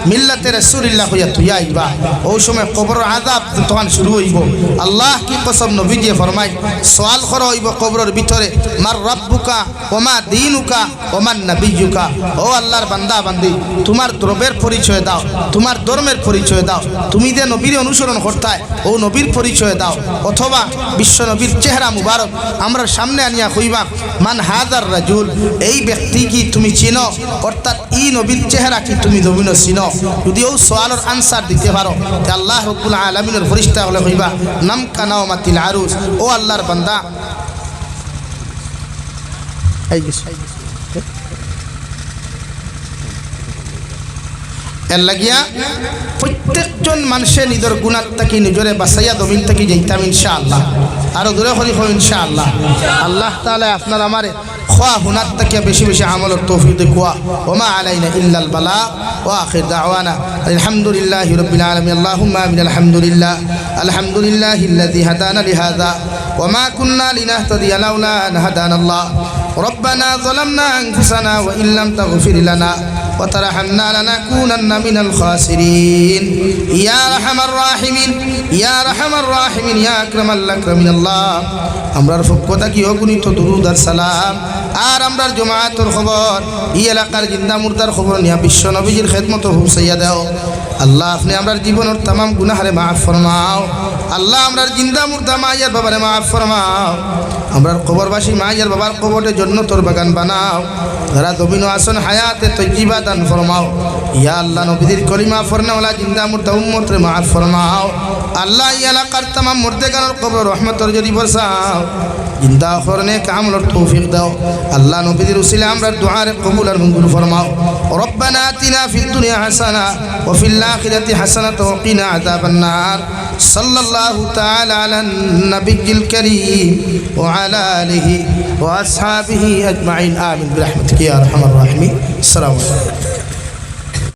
মিল্লাতে রাসূলিল্লাহ হইয়া তুইয়া আইবা, ওই সময় কবর আযাব তখন শুরু হইব। আল্লাহ কি কসম নবী দিয়ে ফরমাই, সওয়াল করা হইব কবরের ভিতরে, মার রাব্বুকা ওমা দীনুকা ওমান নাবিয়্যুকা। ও আল্লাহর বান্দা বান্দি, তোমার দ্রব্যের পরিচয় দাও, তোমার ধর্মের পরিচয় দাও, তুমি যে নবীর অনুসরণ করতায় ও নবীর পরিচয় দাও, অথবা বিশ্ব নবীর চেহারা মুবারক আমরা সামনে আনিয়া কইবা, মান হাজার রাজুল, এই ব্যক্তি কি তুমি চিনো, অর্থাৎ এই নবীর চেহারা কি তুমি নবীন চিনো। যদি ও সওয়ালের আনসার দিতে পারো, তে আল্লাহ রব্বুল আলামিনের ফেরেশতা হলে কইবা, নাম কানাও মাতিল আরুস, ও আল্লাহর বান্দা এর লাগিয়া প্রত্যেকজন মানুষের নিজের গুণার থাকি নিজরে বাসাইয়া দমিন থাকি যাইতাম ইনশাআল্লাহ। আরো দূরে করি হো ইনশাআল্লাহ। আল্লাহ তাআলা আপনার আমার খোয়া হুনার থেকে বেশি বেশি আমলের তৌফিক দেওয়া। ওমা আলাইনা ইল্লাল বালা ওয়া আখির দাওয়ানা আলহামদুলিল্লাহি রাব্বিল আলামিন। আল্লাহুম্মা আমিন। আলহামদুলিল্লাহ, আলহামদুলিল্লাহিল্লাযী হাদানা লিহাযা ওয়া মা কুন্না লিনাহতাদিয়া লাউলা আন হাদানাল্লাহ। ربنا ظلمنا أنفسنا وإن لم تغفر لنا وترحمنا لنكونن من الخاسرين يا أرحم الراحمين يا أرحم الراحمين يا أكرم الأكرمين। الله আমরার পক্ষ থেকে অগণিত দুরূদ আর সালাম আর আমরার জমাআতের খবর এই এলাকার জিন্দা মুর্দার খবর নিয়া বিশ্ব নবীজির খেদমত পৌঁছাইয়া দাও। আল্লাহ আপনি আমরার জীবনের तमाम গুনাহরে মাফ ফরমাও। আল্লাহ আমরার জিন্দা মুর্দা মায়ের বাবারে মাফ ফরমাও। আমরার কবরবাসী মায়ের বাবার কবরের জন্য তোর বাগান বানাও। যারা দবিনো আসন হায়াতে তৈয়বা দান ফরমাও। ইয়া আল্লাহ নবীদের কলিমা ফরনাওয়ালা জিন্দা মুর্দা উম্মতরে মাফ ফরমাও। আল্লাহ এই এলাকার तमाम মুর্দেগানের কবর রহমতের জরি বরসাও। জিন্দা করনে কামলর তৌফিক দাও। আল্লাহ নবীদের উসিলা আমরা দুআর কবুল আর মঞ্জুর ফরমাও। রব্বানা আতিনা ফিদ দুনিয়া হাসানা ওয়া ফিল আখিরাতি হাসানাতাও ওয়া কিনা আযাবান নার। সাল্লাল্লাহু তাআলা আলান নবিয়্যিল কারীম ওয়া আলা আলিহি ওয়া আসহাবিহি আজমাইন। আমিন বিরহমাতিকা ইয়া আরহামার রাহিমিন। আসসালামু আলাইকুম।